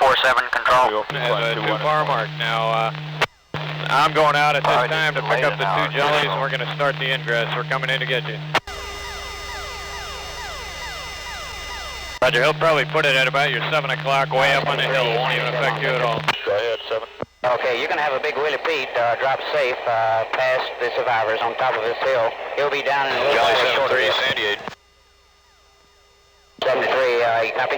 4-7 control. Has a too far mark. Now, I'm going out at this time to pick up the two jellies, and we're going to start the ingress. We're coming in to get you. Roger, he'll probably put it at about your 7 o'clock way up on the hill. It won't even affect you at all. Go ahead, 7. Okay, you're going to have a big Willie Pete drop safe past the survivors on top of this hill. He'll be down in a little Jolly bit 73, Sandy 8. 73, you copy?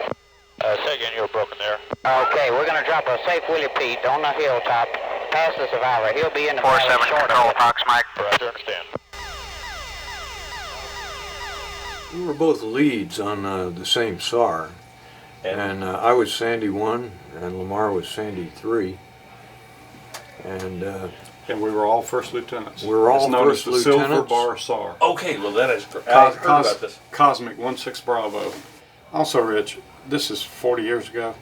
Say again, you were broken there. Okay, we're going to drop a safe Willie Pete on the hilltop past the survivor. He'll be in the 4-7 control, Fox Mike. Roger, understand. We were both leads on the same SAR, and I was Sandy 1 and Lamar was Sandy 3, and we were all first lieutenants. we were all first the Silver lieutenants. Bar CSAR. Okay, well that is great. I heard about this. Cosmic 16 Bravo. Also, Rich, this is 40 years ago.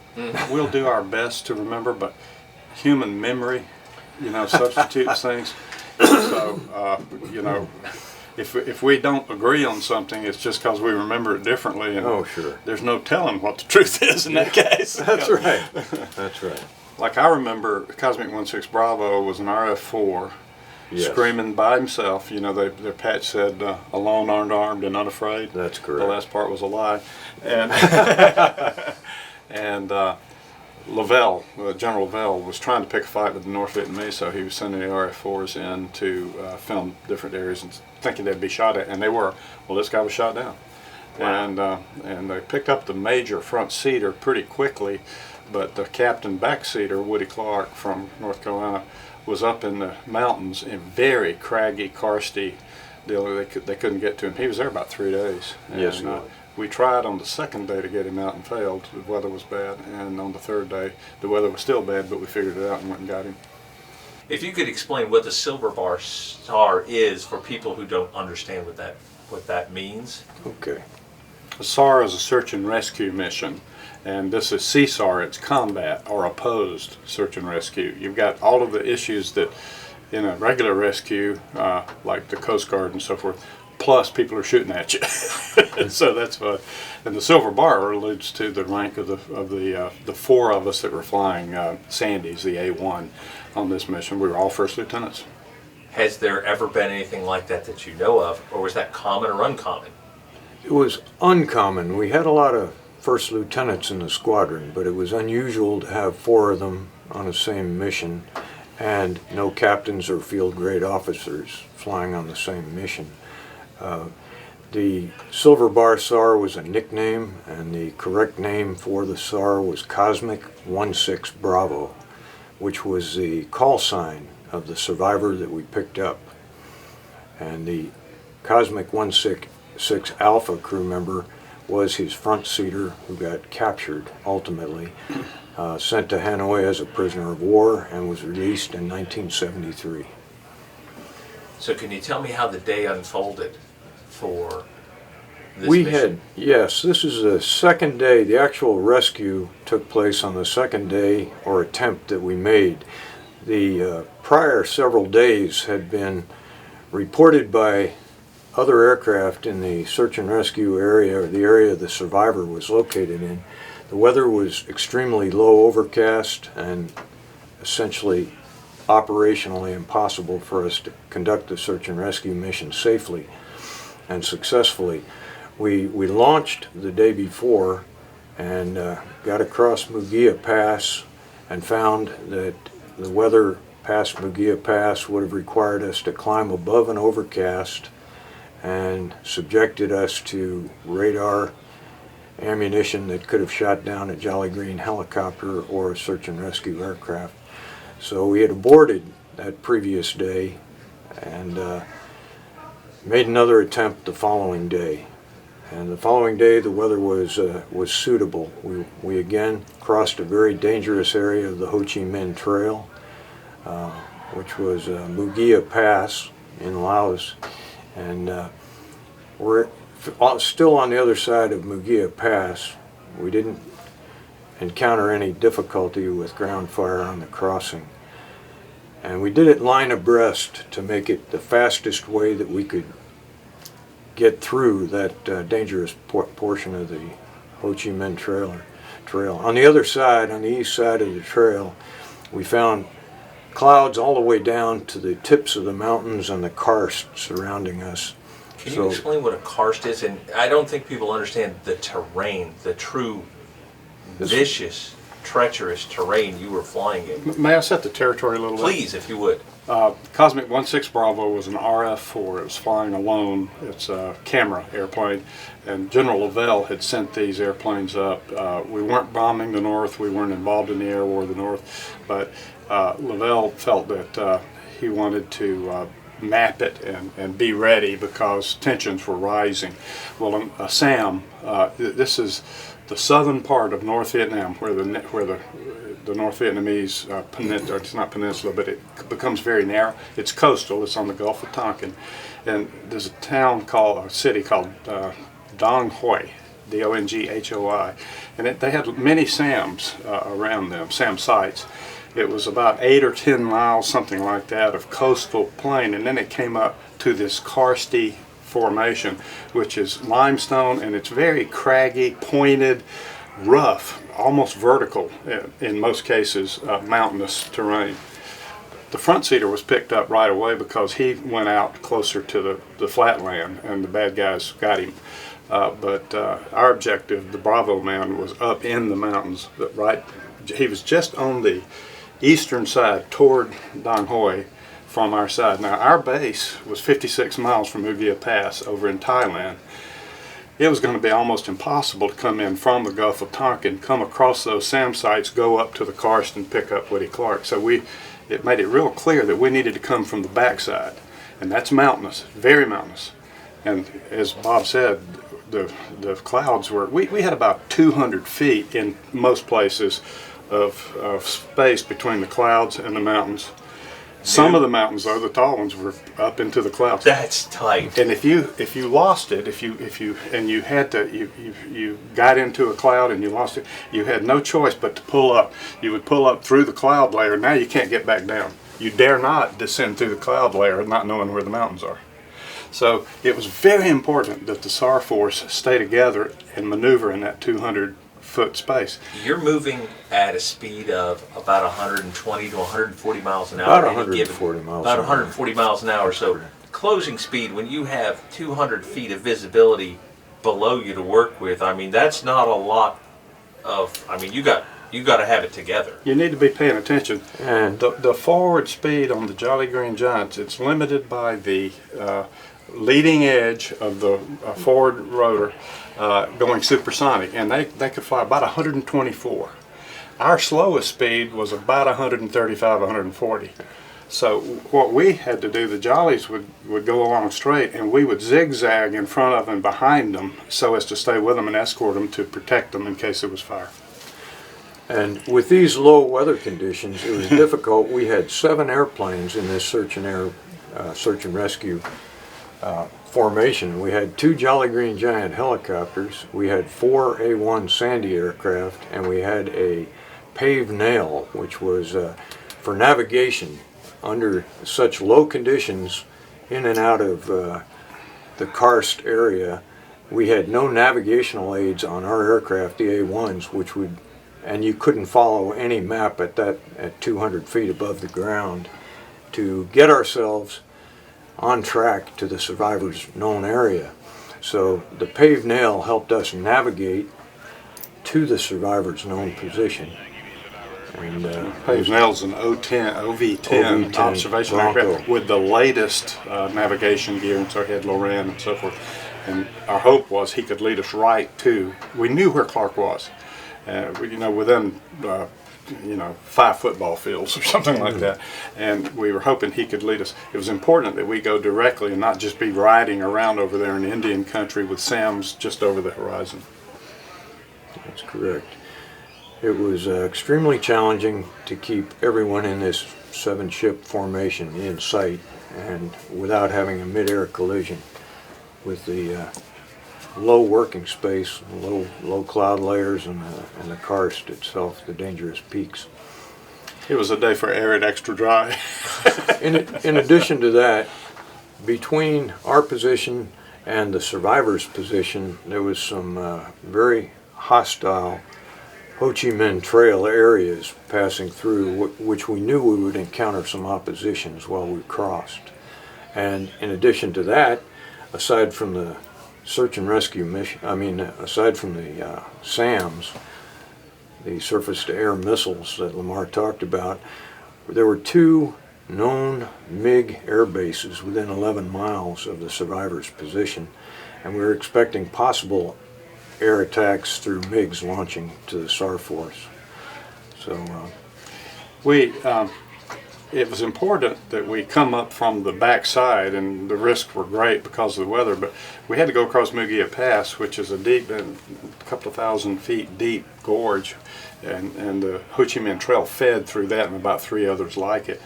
We'll do our best to remember, but human memory, substitutes things. So, if we don't agree on something, it's just because we remember it differently. And Oh, sure. there's no telling what the truth is in that case. That's right. That's right. Like I remember Cosmic 16 Bravo was an RF-4 screaming by himself. Their patch said, alone, aren't armed, and unafraid. That's correct. The last part was a lie. And, and Lavelle, General Lavelle, was trying to pick a fight with the North Vietnamese, so he was sending the RF-4s in to film different areas and thinking they'd be shot at, and they were. Well, this guy was shot down. Wow. And they picked up the major front seater pretty quickly, but the captain backseater, Woody Clark from North Carolina, was up in the mountains in very craggy, karsty deal. They couldn't get to him. He was there about 3 days. Yes, and, we tried on the second day to get him out and failed. The weather was bad, and on the third day the weather was still bad, but we figured it out and went and got him. If you could explain what the Silver Bar CSAR is for people who don't understand what that means. Okay. A SAR is a search and rescue mission, and this is CSAR. It's combat or opposed search and rescue. You've got all of the issues that in a regular rescue, like the Coast Guard and so forth, plus people are shooting at you. So that's what. And the Silver Bar alludes to the rank of the 4 of us that were flying Sandys, the A-1, on this mission. We were all first lieutenants. Has there ever been anything like that you know of, or was that common or uncommon? It was uncommon. We had a lot of first lieutenants in the squadron, but it was unusual to have 4 of them on the same mission and no captains or field grade officers flying on the same mission. The Silver Bar SAR was a nickname, and the correct name for the SAR was Cosmic 16 Bravo, which was the call sign of the survivor that we picked up. And the Cosmic 16 Alpha crew member was his front seater, who got captured ultimately, sent to Hanoi as a prisoner of war, and was released in 1973. So can you tell me how the day unfolded for this mission? Yes, this is the second day. The actual rescue took place on the second day, or attempt, that we made. The prior several days had been reported by other aircraft in the search and rescue area, or the area the survivor was located in. The weather was extremely low, overcast, and essentially operationally impossible for us to conduct the search and rescue mission safely and successfully. We launched the day before and got across Mu Gia Pass and found that the weather past Mu Gia Pass would have required us to climb above an overcast and subjected us to radar ammunition that could have shot down a Jolly Green helicopter or a search and rescue aircraft. So we had aborted that previous day and made another attempt the following day. And the following day the weather was suitable. We again crossed a very dangerous area of the Ho Chi Minh Trail, which was Mu Gia Pass in Laos. And we're still on the other side of Mu Gia Pass. We didn't encounter any difficulty with ground fire on the crossing. And we did it line abreast to make it the fastest way that we could get through that dangerous portion of the Ho Chi Minh trail. On the other side, on the east side of the trail, we found clouds all the way down to the tips of the mountains and the karst surrounding us. Can you explain what a karst is? And I don't think people understand the terrain, the true vicious, treacherous terrain you were flying in. May I set the territory a little bit? Please, if you would. Cosmic 16 Bravo was an RF-4. It was flying alone. It's a camera airplane, and General Lavelle had sent these airplanes up. We weren't bombing the North. We weren't involved in the air war of the North, but Lavelle felt that he wanted to map it and be ready because tensions were rising. Well, SAM, this is the southern part of North Vietnam, where the North Vietnamese peninsula, it's not peninsula, but it becomes very narrow. It's coastal. It's on the Gulf of Tonkin, and there's a city called Dong Hoi, D-O-N-G-H-O-I, and they had many SAMs around them, SAM sites. It was about 8 or 10 miles, something like that, of coastal plain, and then it came up to this karsty formation, which is limestone, and it's very craggy, pointed, rough, almost vertical, in most cases, mountainous terrain. The front seater was picked up right away because he went out closer to the flatland, and the bad guys got him. But our objective, the Bravo man, was up in the mountains. He was just on the eastern side toward Dong Hoi from our side. Now, our base was 56 miles from Mu Gia Pass over in Thailand. It was going to be almost impossible to come in from the Gulf of Tonkin, come across those SAM sites, go up to the karst and pick up Woody Clark. So it made it real clear that we needed to come from the backside, and that's mountainous, very mountainous. And as Bob said, the clouds were, we had about 200 feet in most places of space between the clouds and the mountains. Some of the mountains, though, the tall ones, were up into the clouds. That's tight. And if you lost it, you got into a cloud and you lost it, you had no choice but to pull up. You would pull up through the cloud layer. Now you can't get back down. You dare not descend through the cloud layer not knowing where the mountains are. So it was very important that the SAR force stay together and maneuver in that 200-foot space. You're moving at a speed of about 120 to 140 miles an hour. About 140 miles. About 140 miles an hour. So closing speed, when you have 200 feet of visibility below you to work with, I mean, that's not a lot of, I mean, you got to have it together. You need to be paying attention. And the forward speed on the Jolly Green Giants, it's limited by the leading edge of the forward rotor going supersonic, and they could fly about 124. Our slowest speed was about 135, 140. So what we had to do, the Jollies would go along straight, and we would zigzag in front of and behind them so as to stay with them and escort them to protect them in case there was fire. And with these low weather conditions, it was difficult. We had 7 airplanes in this search and rescue formation. We had 2 Jolly Green Giant helicopters, we had 4 A-1 Sandy aircraft, and we had a paved nail, which was for navigation under such low conditions in and out of the karst area. We had no navigational aids on our aircraft, the A-1s, and you couldn't follow any map at 200 feet above the ground to get ourselves on track to the survivors' known area. So the paved nail helped us navigate to the survivors' known position. And paved nail's an OV-10 observation aircraft with the latest navigation gear, and so he had Loran and so forth. And our hope was he could lead us right to, we knew where Clark was, within 5 football fields or something like that, and we were hoping he could lead us. It was important that we go directly and not just be riding around over there in Indian country with SAMs just over the horizon. That's correct. It was extremely challenging to keep everyone in this 7-ship formation in sight and without having a mid-air collision with the low working space, low cloud layers, and the karst itself, the dangerous peaks. It was a day for arid extra dry. In addition to that, between our position and the survivors' position, there was some very hostile Ho Chi Minh Trail areas passing through, which we knew we would encounter some oppositions while we crossed. And in addition to that, aside from the search and rescue mission, aside from the SAMs, the surface-to-air missiles that Lamar talked about, there were 2 known MiG air bases within 11 miles of the survivors' position, and we were expecting possible air attacks through MiGs launching to the SAR force. So it was important that we come up from the backside, and the risks were great because of the weather, but we had to go across Mu Gia Pass, which is a couple of thousand feet deep gorge, and the Ho Chi Minh Trail fed through that and about 3 others like it.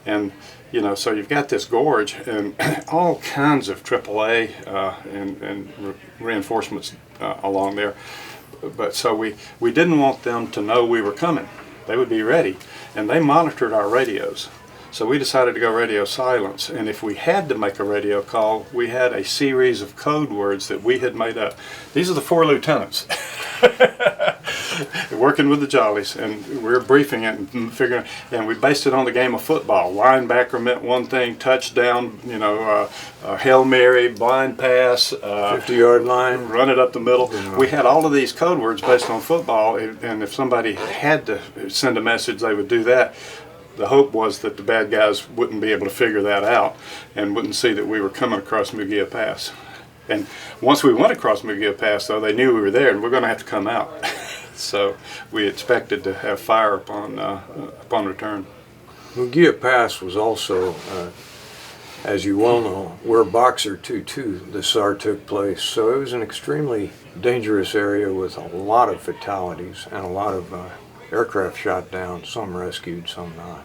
And you know, so you've got this gorge and all kinds of AAA and reinforcements along there. But so we didn't want them to know we were coming. They would be ready, and they monitored our radios. So we decided to go radio silence, and if we had to make a radio call, we had a series of code words that we had made up. These are the 4 lieutenants working with the Jollies, and we were briefing it and figuring, and we based it on the game of football. Linebacker meant one thing, touchdown, you know, Hail Mary, blind pass, 50-yard line, run it up the middle. We had all of these code words based on football, and if somebody had to send a message, they would do that. The hope was that the bad guys wouldn't be able to figure that out and wouldn't see that we were coming across Mu Gia Pass. And once we went across Mu Gia Pass, though, they knew we were there and we're going to have to come out. So we expected to have fire upon return. Mu Gia Pass was also, as you well know, where Boxer 2-2, the SAR took place. So it was an extremely dangerous area with a lot of fatalities and a lot of aircraft shot down, some rescued, some not.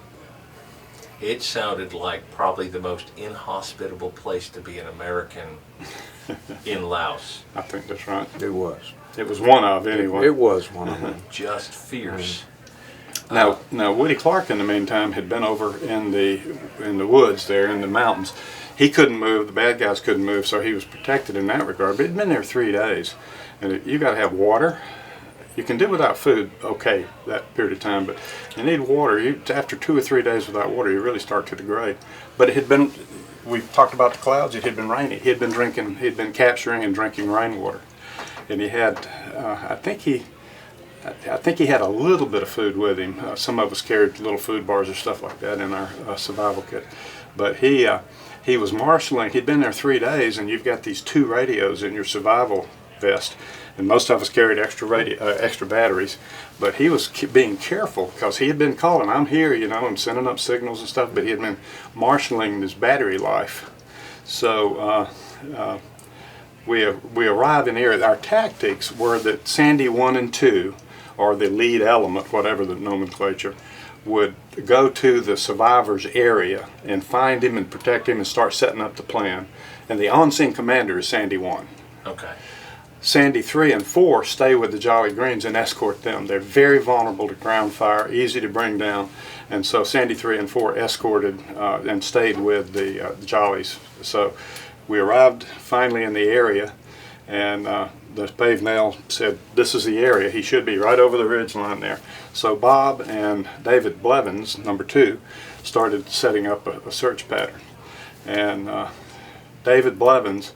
It sounded like probably the most inhospitable place to be an American in Laos. I think that's right. It was. It was one of, anyway. It was one of them. Just fierce. Now Woody Clark, in the meantime, had been over in the woods there, in the mountains. He couldn't move, the bad guys couldn't move, so he was protected in that regard. But he'd been there 3 days. And you got to have water. You can do without food, okay, that period of time, but you need water. After 2 or 3 days without water, you really start to degrade. But it had been, we talked about the clouds, it had been rainy. He had been capturing and drinking rainwater. And he had, I think he had a little bit of food with him. Some of us carried little food bars or stuff like that in our survival kit. But he was marshaling, he'd been there 3 days, and you've got these 2 radios in your survival vest. And most of us carried extra batteries, but he was being careful because he had been calling, I'm here, you know, and sending up signals and stuff, but he had been marshaling his battery life. So we arrived in the area. Our tactics were that Sandy 1 and 2, or the lead element, whatever the nomenclature, would go to the survivor's area and find him and protect him and start setting up the plan. And the on-scene commander is Sandy 1. Okay. Sandy 3 and 4 stay with the Jolly Greens and escort them. They're very vulnerable to ground fire, easy to bring down, and so Sandy 3 and 4 escorted and stayed with the Jollies. So we arrived finally in the area, and the paved nail said, this is the area. He should be right over the ridge line there. So Bob and David Blevins, number 2, started setting up a search pattern. And David Blevins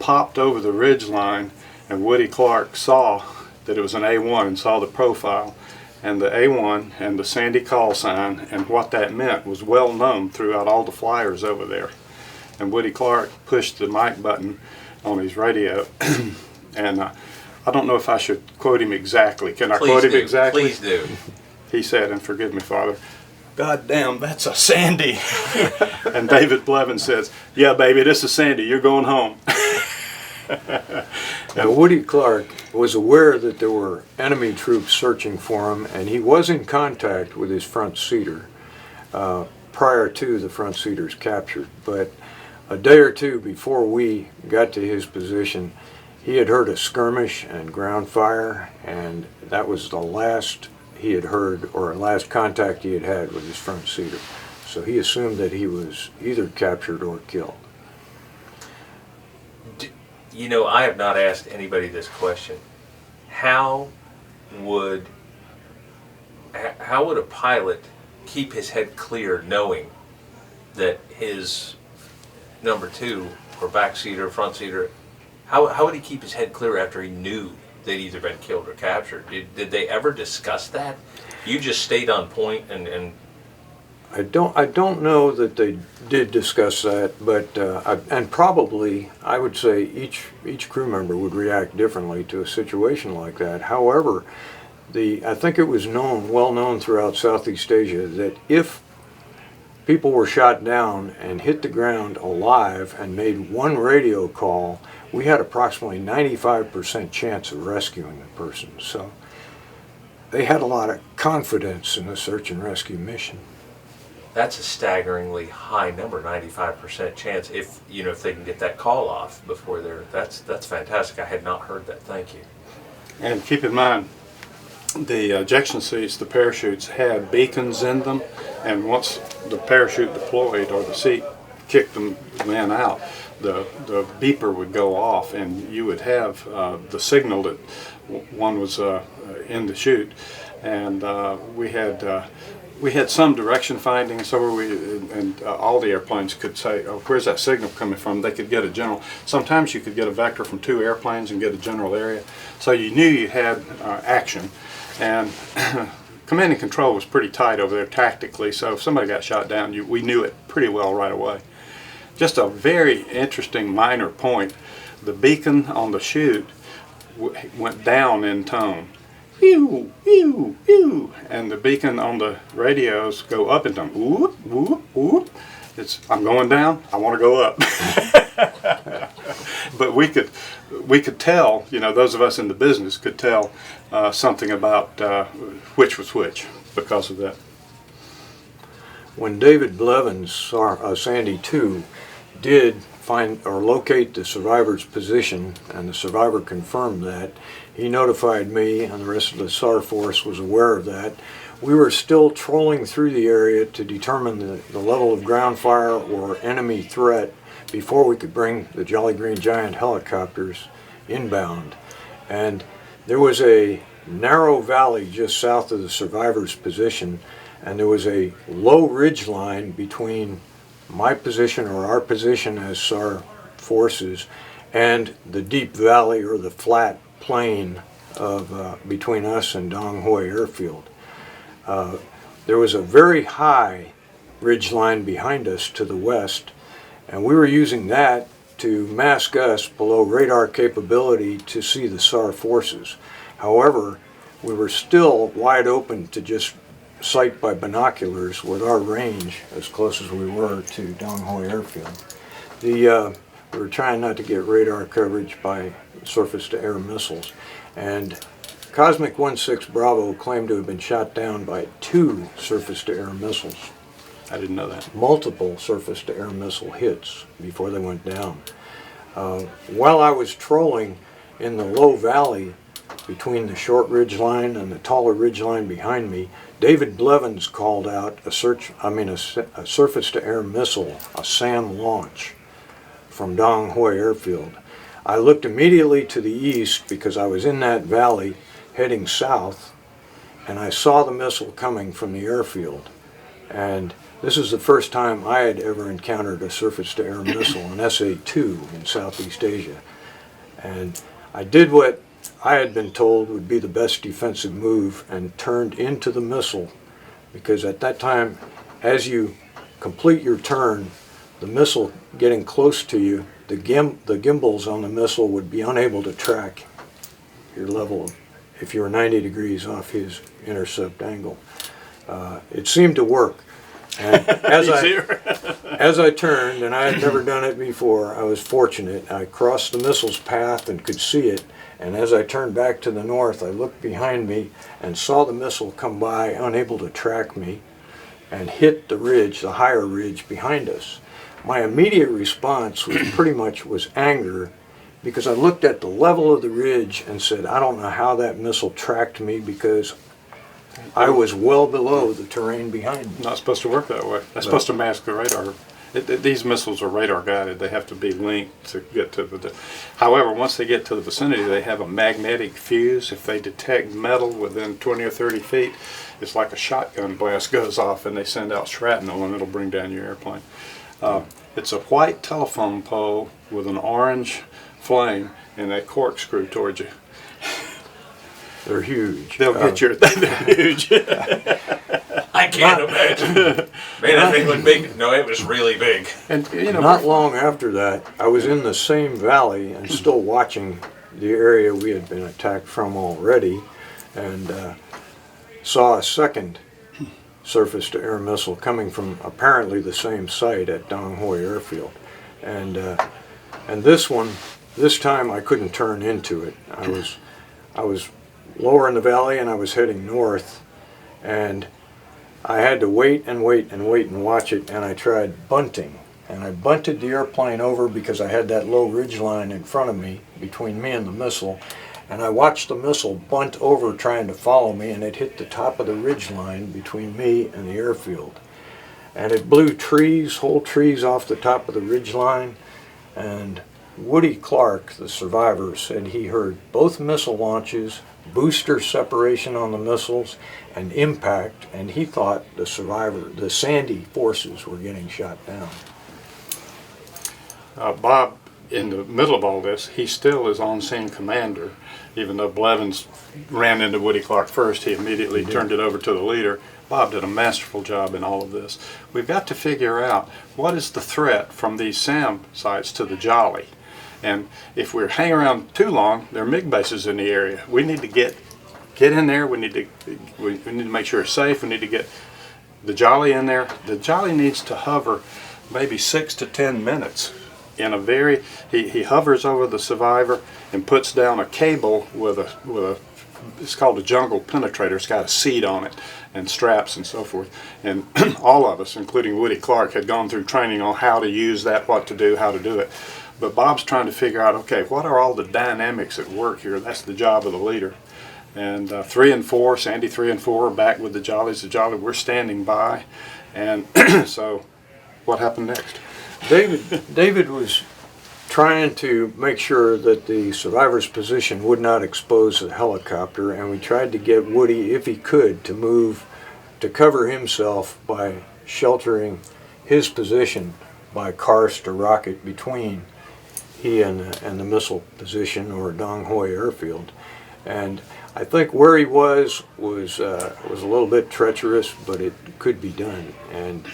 popped over the ridge line, and Woody Clark saw that it was an A1 and saw the profile. And the A1 and the Sandy call sign and what that meant was well known throughout all the flyers over there. And Woody Clark pushed the mic button on his radio. And I don't know if I should quote him exactly. Can I quote him exactly? Please do. He said, and forgive me, Father, God damn, that's a Sandy. And David Blevins says, yeah, baby, this is Sandy. You're going home. Now, Woody Clark was aware that there were enemy troops searching for him, and he was in contact with his front seater prior to the front seater's capture. But a day or two before we got to his position, he had heard a skirmish and ground fire, and that was the last he had heard, or last contact he had had with his front seater. So he assumed that he was either captured or killed. You know, I have not asked anybody this question. How would how would a pilot keep his head clear knowing that his number two or backseater or front seater, how would he keep his head clear after he knew they'd either been killed or captured? Did they ever discuss that? You just stayed on point and I don't know that they did discuss that, but and probably I would say each crew member would react differently to a situation like that. However, I think it was well known throughout Southeast Asia that if people were shot down and hit the ground alive and made one radio call, we had approximately 95% chance of rescuing the person. So they had a lot of confidence in the search and rescue mission. that's a staggeringly high number, 95% chance if they can get that call off before that's fantastic. I had not heard that. Thank you. And keep in mind, the ejection seats, the parachutes had beacons in them, and once the parachute deployed or the seat kicked the man out, the beeper would go off, and you would have the signal that one was in the chute. And we had some direction finding, so all the airplanes could say, oh, where's that signal coming from? They could get a general. Sometimes you could get a vector from 2 airplanes and get a general area. So you knew you had action. And command and control was pretty tight over there tactically, so if somebody got shot down, we knew it pretty well right away. Just a very interesting minor point, the beacon on the chute went down in tone. Pew, pew, pew. And the beacon on the radios go up in tone. Whoop, whoop, whoop. I'm going down, I want to go up. But we could tell, those of us in the business could tell something about which was which because of that. When David Blevins, Sandy 2, did find or locate the survivor's position, and the survivor confirmed that, he notified me, and the rest of the SAR force was aware of that. We were still trolling through the area to determine the level of ground fire or enemy threat before we could bring the Jolly Green Giant helicopters inbound. And there was a narrow valley just south of the survivor's position, and there was a low ridge line between my position or our position as SAR forces and the deep valley or the flat plain of between us and Dong Hoi airfield. There was a very high ridge line behind us to the west, and we were using that to mask us below radar capability to see the SAR forces. However, we were still wide open to just sight by binoculars with our range as close as we were to Dong Hoi airfield. We were trying not to get radar coverage by surface-to-air missiles, and Cosmic 16 Bravo claimed to have been shot down by 2 surface-to-air missiles. I didn't know that. Multiple surface-to-air missile hits before they went down. While I was trolling in the low valley between the short ridge line and the taller ridge line behind me, David Blevins called out a surface-to-air missile, a SAM launch from Dong Hoi airfield. I looked immediately to the east because I was in that valley heading south, and I saw the missile coming from the airfield. And this is the first time I had ever encountered a surface-to-air missile, an SA-2 in Southeast Asia. And I did what I had been told would be the best defensive move and turned into the missile, because at that time, as you complete your turn, the missile getting close to you, the gimbals on the missile would be unable to track your level if you were 90 degrees off his intercept angle. It seemed to work. And as I turned, and I had never done it before, I was fortunate. I crossed the missile's path and could see it. And as I turned back to the north, I looked behind me and saw the missile come by, unable to track me, and hit the ridge, the higher ridge behind us. My immediate response was anger, because I looked at the level of the ridge and said, I don't know how that missile tracked me, because I was well below the terrain behind me. Not supposed to work that way. That's supposed to mask the radar These missiles are radar guided. They have to be linked to get to the. However, once they get to the vicinity, they have a magnetic fuse. If they detect metal within 20 or 30 feet, it's like a shotgun blast goes off, and they send out shrapnel, and it'll bring down your airplane. It's a white telephone pole with an orange flame, and they corkscrew towards you. They're huge. They'll get your. They're huge. I can't imagine. Man, that thing looked big. No, it was really big. And Not long after that, I was in the same valley and still watching the area we had been attacked from already, and saw a second surface-to-air missile coming from apparently the same site at Dong Hoi airfield, and this time I couldn't turn into it. I was lower in the valley and I was heading north, and I had to wait and wait and wait and watch it, and I tried bunting, and I bunted the airplane over because I had that low ridge line in front of me between me and the missile, and I watched the missile bunt over trying to follow me, and it hit the top of the ridge line between me and the airfield, and it blew trees, whole trees off the top of the ridge line. And Woody Clark, the survivor, said he heard both missile launches, booster separation on the missiles, and impact, and he thought the Sandy forces were getting shot down. Bob, in the middle of all this, he still is on-scene commander. Even though Blevins ran into Woody Clark first, he immediately turned it over to the leader. Bob did a masterful job in all of this. We've got to figure out what is the threat from these SAM sites to the Jolly. And if we hang around too long, there are MiG bases in the area. We need to get in there. We need to make sure it's safe. We need to get the Jolly in there. The Jolly needs to hover maybe 6 to 10 minutes. He hovers over the survivor and puts down a cable with a it's called a jungle penetrator. It's got a seat on it and straps and so forth. And all of us, including Woody Clark, had gone through training on how to use that, what to do, how to do it. But Bob's trying to figure out, okay, what are all the dynamics at work here? That's the job of the leader. And 3 and 4, Sandy 3 and 4 are back with the Jollies. The Jolly, we're standing by. And so what happened next? David was trying to make sure that the survivor's position would not expose the helicopter, and we tried to get Woody, if he could, to move to cover himself by sheltering his position by karst or rocket between he and the missile position or Dong Hoi airfield. And I think where he was a little bit treacherous, but it could be done. And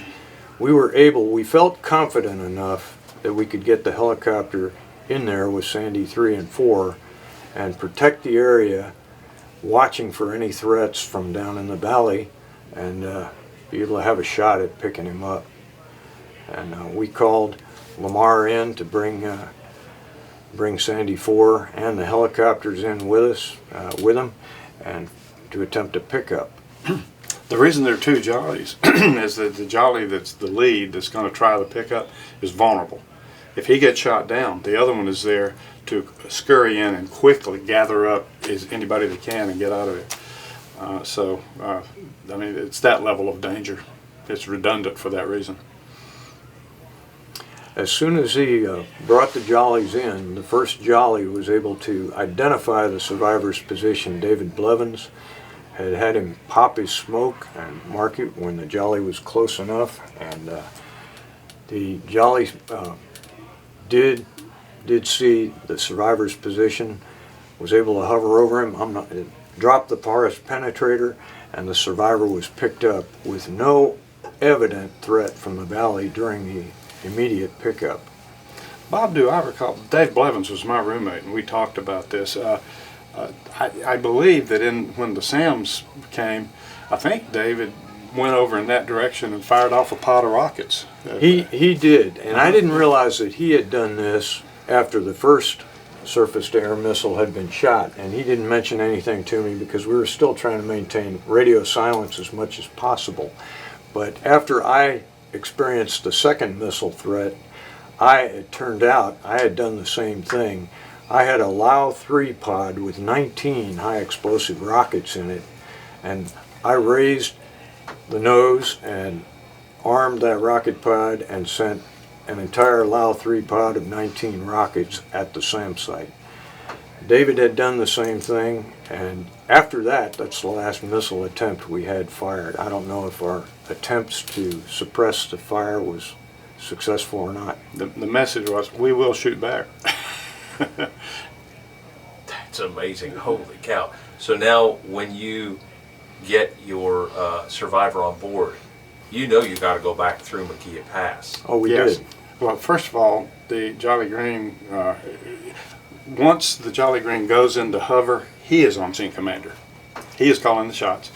we felt confident enough that we could get the helicopter in there with Sandy 3 and 4 and protect the area, watching for any threats from down in the valley, and be able to have a shot at picking him up. And we called Lamar in to bring Sandy 4 and the helicopters in with him, and to attempt a pickup. The reason there are 2 Jollies is that the Jolly that's the lead that's going to try the pickup is vulnerable. If he gets shot down, the other one is there to scurry in and quickly gather up anybody they can and get out of it. I mean, it's that level of danger. It's redundant for that reason. As soon as he brought the Jollies in, the first Jolly was able to identify the survivor's position. David Blevins had him pop his smoke and mark it when the Jolly was close enough, and the Jolly did see the survivor's position, was able to hover over him, dropped the forest penetrator, and the survivor was picked up with no evident threat from the valley during the immediate pickup. Bob, do I recall, Dave Blevins was my roommate, and we talked about this. I believe that when the SAMs came, I think David went over in that direction and fired off a pot of rockets. He did, and I didn't realize that he had done this after the first surface-to-air missile had been shot, and he didn't mention anything to me because we were still trying to maintain radio silence as much as possible. But after I experienced the second missile threat, it turned out I had done the same thing. I had a Lao 3 pod with 19 high-explosive rockets in it, and I raised the nose and armed that rocket pod and sent an entire Lao 3 pod of 19 rockets at the SAM site. David had done the same thing, and after that, that's the last missile attempt we had fired. I don't know if our attempts to suppress the fire was successful or not. The message was, we will shoot back. That's amazing. Holy cow. So now when you get your survivor on board, you know you got to go back through Mu Gia Pass. Oh, we Yes. did. Well, first of all, the Jolly Green, once the Jolly Green goes into hover, he is on scene commander. He is calling the shots.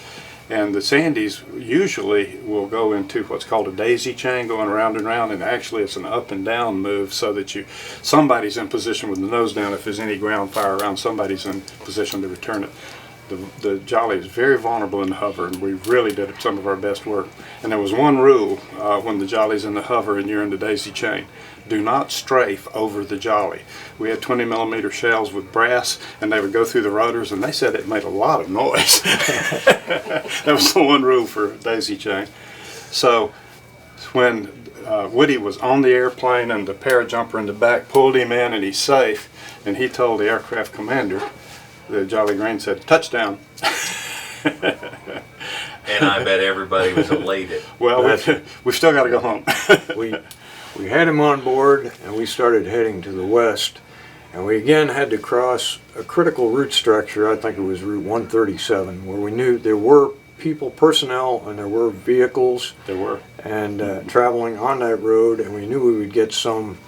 And the Sandies usually will go into what's called a daisy chain, going around and around, and actually it's an up and down move so that somebody's in position with the nose down. If there's any ground fire around, somebody's in position to return it. The Jolly is very vulnerable in the hover, and we really did some of our best work. And there was one rule when the Jolly's in the hover and you're in the daisy chain: do not strafe over the Jolly. We had 20mm shells with brass, and they would go through the rotors, and they said it made a lot of noise. That was the one rule for daisy chain. So when Woody was on the airplane and the parajumper in the back pulled him in and he's safe, and he told the aircraft commander, the Jolly Green said, "Touchdown." And I bet everybody was elated. Well, we've still got to go home. We had him on board, and we started heading to the west, and we again had to cross a critical route structure. I think it was Route 137, where we knew there were people, personnel, and there were vehicles. There were. And traveling on that road, and we knew we would get some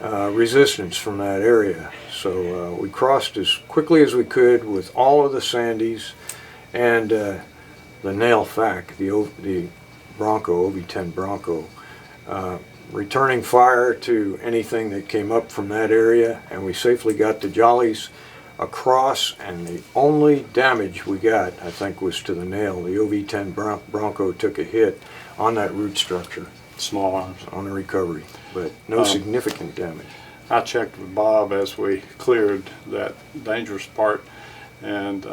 resistance from that area. So we crossed as quickly as we could with all of the Sandies and the nail FAC, the Bronco, OV-10 Bronco, returning fire to anything that came up from that area, and we safely got the Jollies across, and the only damage we got, I think, was to the nail. The OV-10 Bronco took a hit on that root structure. Small arms. On the recovery, but no significant damage. I checked with Bob as we cleared that dangerous part, and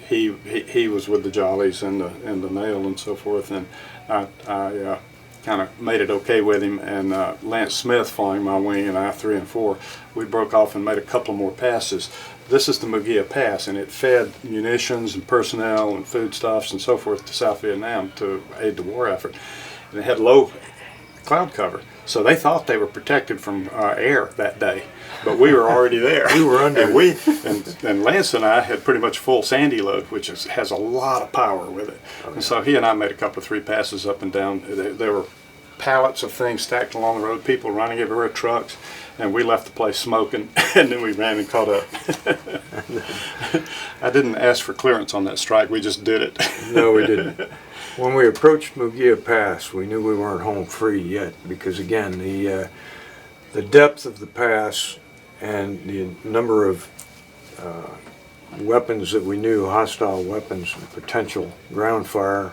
he was with the Jollies and the nail and so forth, and I kind of made it okay with him, and Lance Smith flying my wing in I-3 and 4, we broke off and made a couple more passes. This is the Mu Gia Pass, and it fed munitions and personnel and foodstuffs and so forth to South Vietnam to aid the war effort. And it had low cloud cover, so they thought they were protected from air that day, but we were already there. We were under. And Lance and I had pretty much full Sandy load, which has a lot of power with it. Okay. And so he and I made a couple of 3 passes up and down. There were pallets of things stacked along the road, people running everywhere, trucks, and we left the place smoking, and then we ran and caught up. I didn't ask for clearance on that strike, we just did it. No, we didn't. When we approached Mu Gia Pass, we knew we weren't home free yet, because again, the depth of the pass and the number of weapons that we knew, hostile weapons and potential ground fire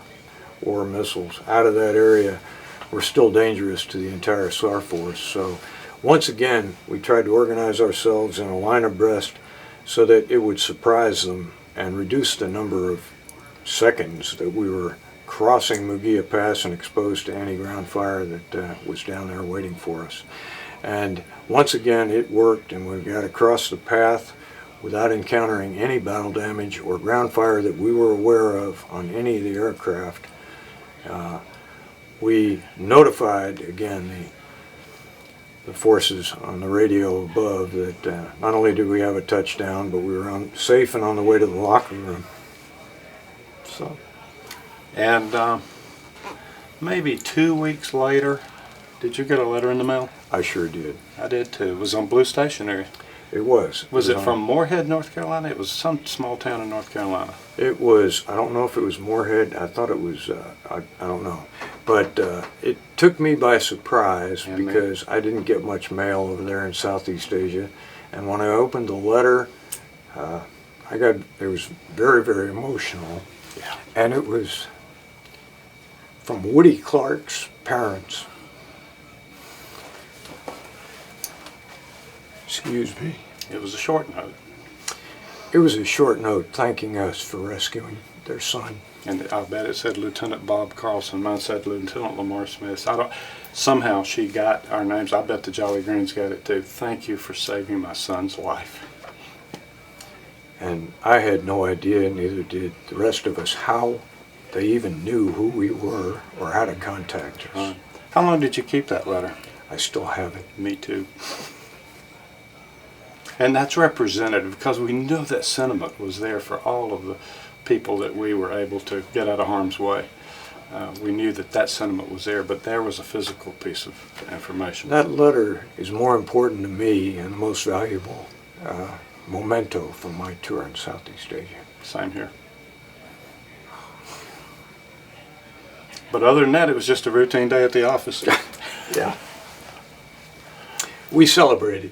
or missiles out of that area, were still dangerous to the entire SAR force. So once again, we tried to organize ourselves in a line abreast so that it would surprise them and reduce the number of seconds that we were crossing Mu Gia Pass and exposed to anti-ground fire that was down there waiting for us. And once again, it worked, and we got across the path without encountering any battle damage or ground fire that we were aware of on any of the aircraft. We notified, again, the forces on the radio above that not only did we have a touchdown, but we were safe and on the way to the locker room. So. And maybe 2 weeks later, did you get a letter in the mail? I sure did. I did too. It was on blue stationery. It was. Was it from Moorhead, North Carolina? It was some small town in North Carolina. It was, I don't know if it was Moorhead. I thought it was, I don't know. But it took me by surprise because I didn't get much mail over there in Southeast Asia. And when I opened the letter, it was very, very emotional. Yeah. And it was from Woody Clark's parents. Excuse me. It was a short note. It was a short note thanking us for rescuing their son. And I bet it said Lieutenant Bob Carlsen. Mine said Lieutenant Lamar Smith. I don't. Somehow she got our names. I bet the Jolly Greens got it too. Thank you for saving my son's life. And I had no idea, neither did the rest of us, how they even knew who we were or how to contact us. How long did you keep that letter? I still have it. Me too. And that's representative because we knew that sentiment was there for all of the people that we were able to get out of harm's way. We knew that that sentiment was there, but there was a physical piece of information. That letter is more important to me and the most valuable memento from my tour in Southeast Asia. Same here. But other than that, it was just a routine day at the office. Yeah. We celebrated.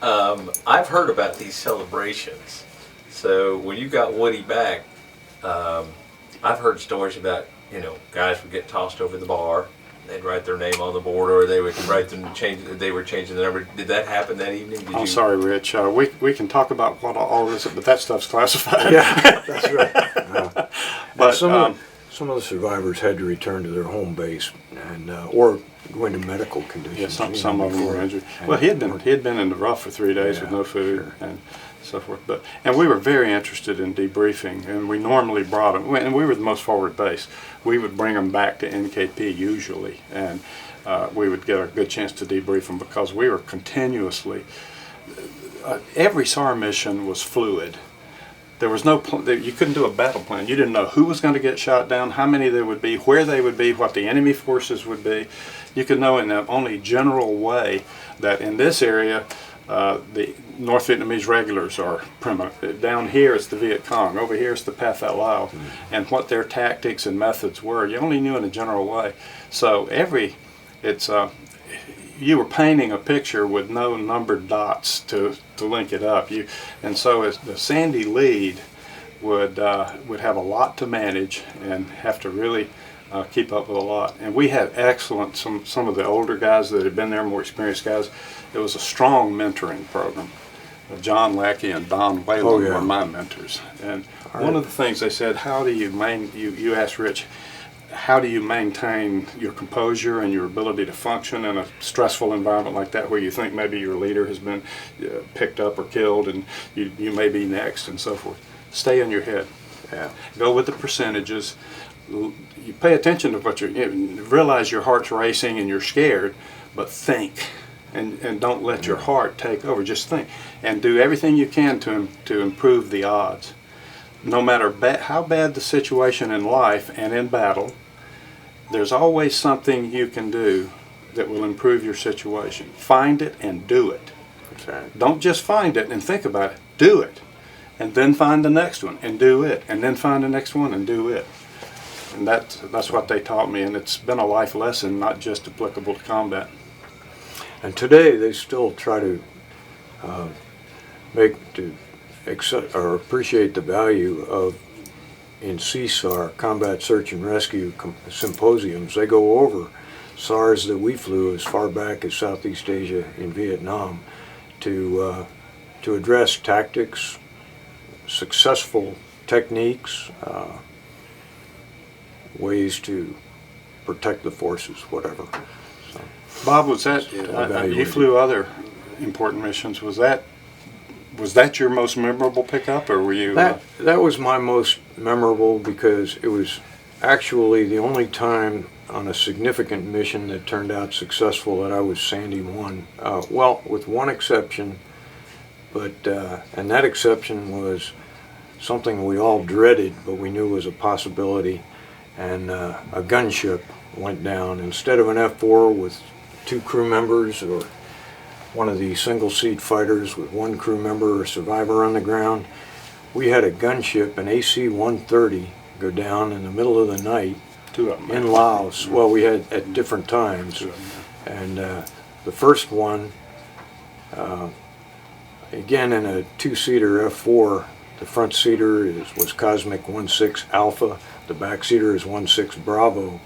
I've heard about these celebrations. So when you got Woody back, I've heard stories about, you know, guys would get tossed over the bar. They'd write their name on the board, or they would write them they were changing the number. Did that happen that evening? I'm sorry, Rich. We can talk about what all this, but that stuff's classified. Yeah, that's right. But some of the survivors had to return to their home base and or go into medical conditions. yeah, some of them were injured. Well, he had been in the rough for 3 days with no food and so forth. And we were very interested in debriefing, and we normally brought them. And we were the most forward base. We would bring them back to NKP usually, and we would get a good chance to debrief them because we were continuously. Every SAR mission was fluid. There was no you couldn't do a battle plan. You didn't know who was going to get shot down, how many there would be, where they would be, what the enemy forces would be. You could know in the only general way that in this area the North Vietnamese regulars are permanent. Down here it's the Viet Cong. Over here it's the Pathet Lao, and what their tactics and methods were. You only knew in a general way. So you were painting a picture with no numbered dots to link it up. And so as the Sandy lead would have a lot to manage and have to really keep up with a lot. And we had excellent, some of the older guys that had been there, more experienced guys. It was a strong mentoring program. John Lackey and Don Whalen were my mentors. And one of the things they said, how do you asked Rich, how do you maintain your composure and your ability to function in a stressful environment like that where you think maybe your leader has been picked up or killed and you may be next and so forth? Stay in your head. Go with the percentages. You pay attention to what realize your heart's racing and you're scared, but think. And don't let your heart take over. Just think. And do everything you can to improve the odds. No matter how bad the situation in life and in battle, there's always something you can do that will improve your situation. Find it and do it. Okay. Don't just find it and think about it. Do it. And then find the next one and do it. And then find the next one and do it. And that's what they taught me. And it's been a life lesson, not just applicable to combat. And today they still try to appreciate the value of, in CSAR, Combat Search and Rescue Symposiums. They go over SARs that we flew as far back as Southeast Asia in Vietnam to address tactics, successful techniques, ways to protect the forces, whatever. So, Bob, was that you flew other important missions? Was that your most memorable pickup, or were you? That was my most memorable because it was actually the only time on a significant mission that turned out successful that I was Sandy 1. Well, with one exception, but and that exception was something we all dreaded, but we knew was a possibility. And a gunship went down. Instead of an F-4 with 2 crew members or one of the single-seat fighters with 1 crew member or survivor on the ground, we had a gunship, an AC-130, go down in the middle of the night in Laos. Well, we had at different times. And the first one, again in a 2-seater F-4, the front seater was Cosmic 16 Alpha, the back seater is 16 Bravo.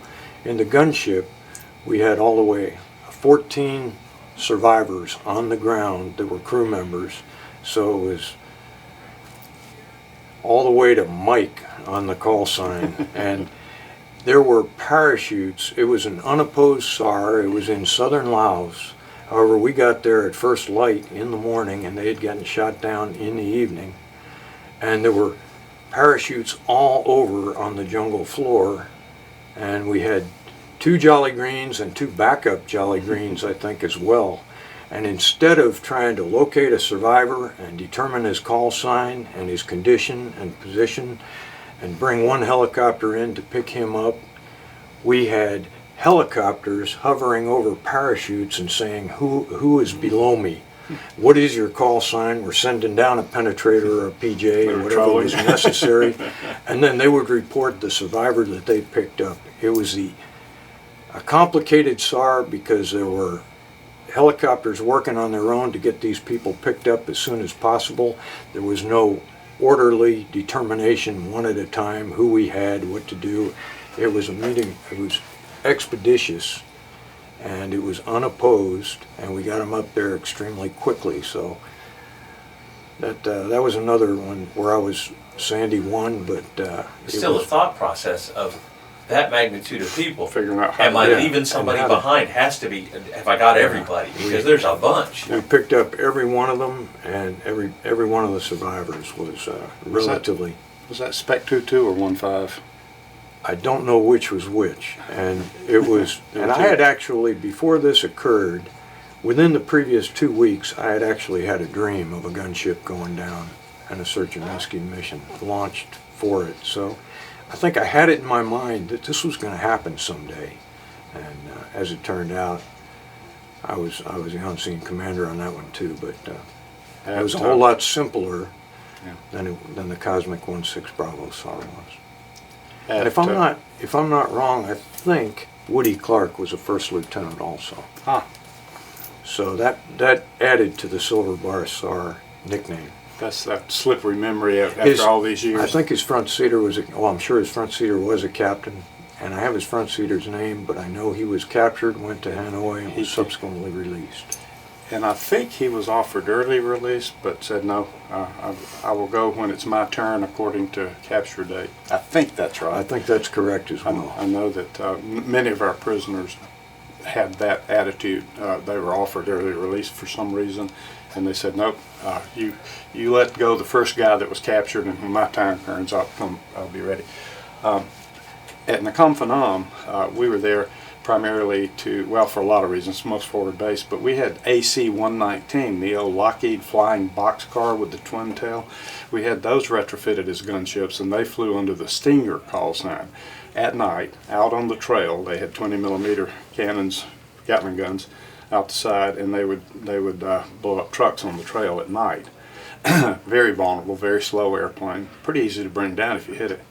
In the gunship, we had all the way 14 survivors on the ground that were crew members, so it was all the way to Mike on the call sign, and there were parachutes. It was an unopposed SAR. It was in southern Laos. However, we got there at first light in the morning, and they had gotten shot down in the evening. And there were parachutes all over on the jungle floor, and we had 2 Jolly Greens and 2 backup Jolly Greens, I think, as well. And instead of trying to locate a survivor and determine his call sign and his condition and position and bring one helicopter in to pick him up, we had helicopters hovering over parachutes and saying, who is below me? What is your call sign? We're sending down a penetrator or a PJ or whatever was necessary. And then they would report the survivor that they picked up. It was a complicated SAR because there were helicopters working on their own to get these people picked up as soon as possible. There was no orderly determination one at a time who we had, what to do. It was a meeting, it was expeditious, and it was unopposed, and we got them up there extremely quickly. So that was another one where I was Sandy 1, but It's still a thought process of that magnitude of people. Figuring out how am I to leaving somebody behind? Has to be. Have I got everybody? Because there's a bunch. we picked up every one of them, and every one of the survivors was relatively. Was that Spec 22 or 15? I don't know which was which, and it was. And I had actually, before this occurred, within the previous 2 weeks, I had actually had a dream of a gunship going down and a search and rescue mission launched for it. So I think I had it in my mind that this was going to happen someday, and as it turned out, I was the on-scene commander on that one too. But it was a whole lot simpler than the Cosmic 16 Bravo SAR was. And if I'm not wrong, I think Woody Clark was a first lieutenant also. So that added to the Silver Bar SAR nickname. That's that slippery memory after all these years. I think his front seater was, I'm sure his front seater was a captain, and I have his front seater's name, but I know he was captured, went to Hanoi, and was subsequently released. And I think he was offered early release, but said no, I will go when it's my turn according to capture date. I think that's right. I think that's correct as well. I know that many of our prisoners had that attitude. They were offered early release for some reason, and they said, nope, you let go the first guy that was captured, and when my time turns, I'll be ready. At Nakhon Phanom, we were there primarily for a lot of reasons, most forward base, but we had AC-119, the old Lockheed flying boxcar with the twin tail. We had those retrofitted as gunships, and they flew under the Stinger call sign. At night, out on the trail, they had 20mm cannons, Gatling guns, out the side, and they would blow up trucks on the trail at night. Very vulnerable, very slow airplane, pretty easy to bring down if you hit it.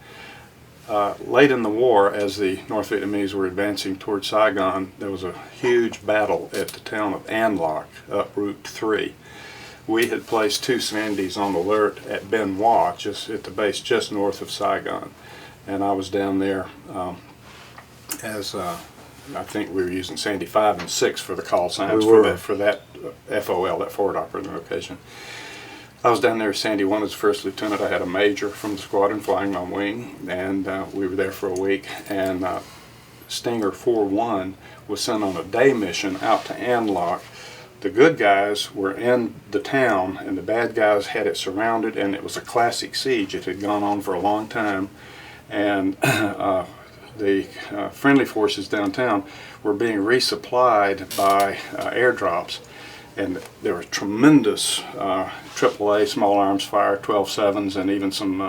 Late in the war, as the North Vietnamese were advancing towards Saigon, there was a huge battle at the town of An Loc, up Route 3. We had placed 2 Sandys on alert at Ben Hoa, just at the base just north of Saigon. And I was down there as I think we were using Sandy 5 and 6 for the call signs for that FOL, that forward operating location. I was down there as Sandy 1 as first lieutenant. I had a major from the squadron flying my wing, and we were there for a week. And Stinger 4-1 was sent on a day mission out to An Loc. The good guys were in the town, and the bad guys had it surrounded, and it was a classic siege. It had gone on for a long time, and the friendly forces downtown were being resupplied by airdrops. And there was tremendous AAA small arms fire, 12-7s, and even some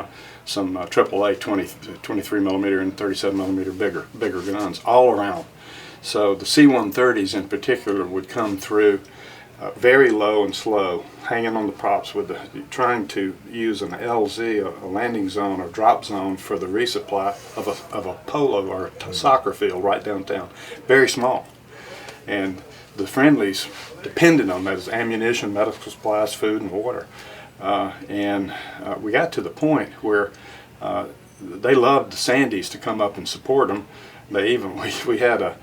AAA 23mm and 37mm bigger guns all around. So the C-130s in particular would come through very low and slow, hanging on the props trying to use an LZ, a landing zone or drop zone for the resupply of a polo or a soccer field right downtown. Very small. And the friendlies depended on that as ammunition, medical supplies, food, and water. And we got to the point where they loved the Sandys to come up and support them. We had a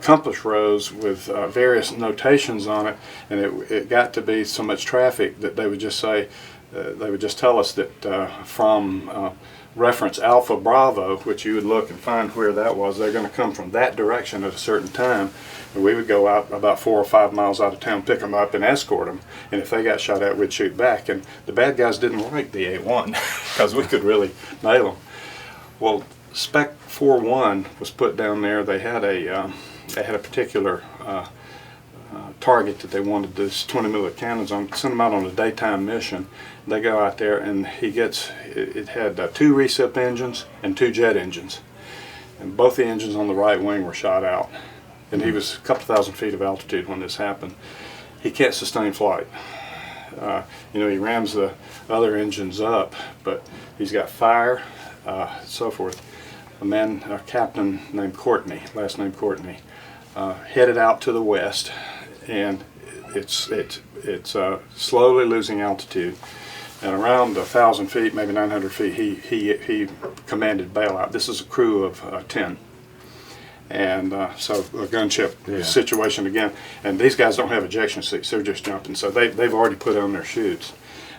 compass rose with various notations on it, and it got to be so much traffic that they would just say, they would just tell us that from reference Alpha Bravo, which you would look and find where that was, they're going to come from that direction at a certain time. And we would go out about 4 or 5 miles out of town, pick them up and escort them. And if they got shot at, we'd shoot back. And the bad guys didn't like the A1 because we could really nail them. Well, Spec 41 was put down there. They had a particular target that they wanted this 20mm cannons on. Send them out on a daytime mission. They go out there and it had 2 recip engines and 2 jet engines, and both the engines on the right wing were shot out. And he was a couple thousand feet of altitude when this happened. He can't sustain flight. You know, he rams the other engines up, but he's got fire, so forth. A captain named Courtney, last name Courtney, headed out to the west, and it's slowly losing altitude. And around 1,000 feet, maybe 900 feet, he commanded bailout. This is a crew of 10. And so a gunship situation again. And these guys don't have ejection seats, they're just jumping. So they've already put on their chutes.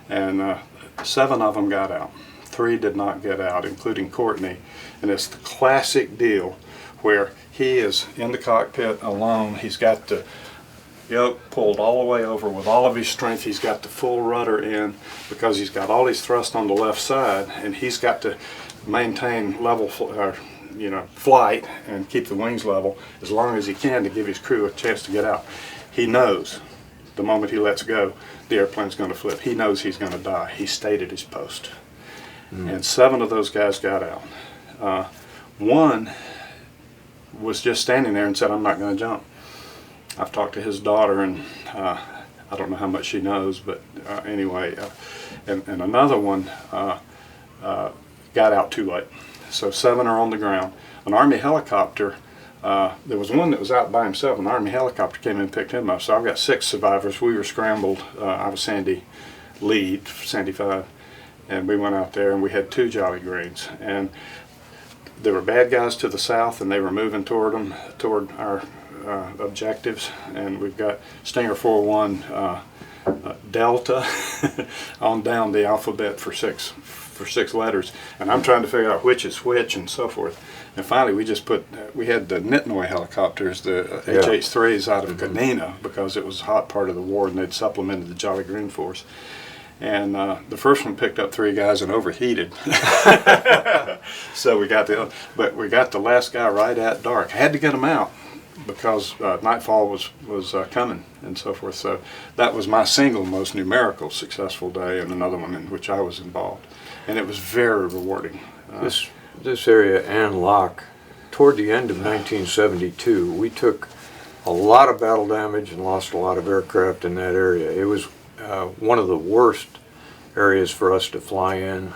And 7 of them got out. 3 did not get out, including Courtney. And it's the classic deal where he is in the cockpit alone. He's got the yoke pulled all the way over with all of his strength. He's got the full rudder in because he's got all his thrust on the left side, and he's got to maintain level flight and keep the wings level as long as he can to give his crew a chance to get out. He knows the moment he lets go, the airplane's going to flip. He knows he's going to die. He stayed at his post. And 7 of those guys got out. 1 was just standing there and said, "I'm not going to jump." I've talked to his daughter, and I don't know how much she knows, but anyway, and another one got out too late. So 7 are on the ground. An Army helicopter, there was one that was out by himself. An Army helicopter came in and picked him up. So I've got 6 survivors. We were scrambled. I was Sandy lead, Sandy 5, and we went out there and we had 2 Jolly Greens. And there were bad guys to the south, and they were moving toward our objectives. And we've got Stinger 4-1 Delta on down the alphabet for 6 letters, and I'm trying to figure out which is which and so forth. And finally we had the Nitnoy helicopters, the HH-3s out of Kadena, because it was a hot part of the war and they'd supplemented the Jolly Green Force. And the first one picked up 3 guys and overheated. So we got the last guy right at dark. I had to get him out because nightfall was coming and so forth. So that was my single most numerical successful day, and another one in which I was involved. And it was very rewarding. This area, An Loc, toward the end of 1972, we took a lot of battle damage and lost a lot of aircraft in that area. It was one of the worst areas for us to fly in.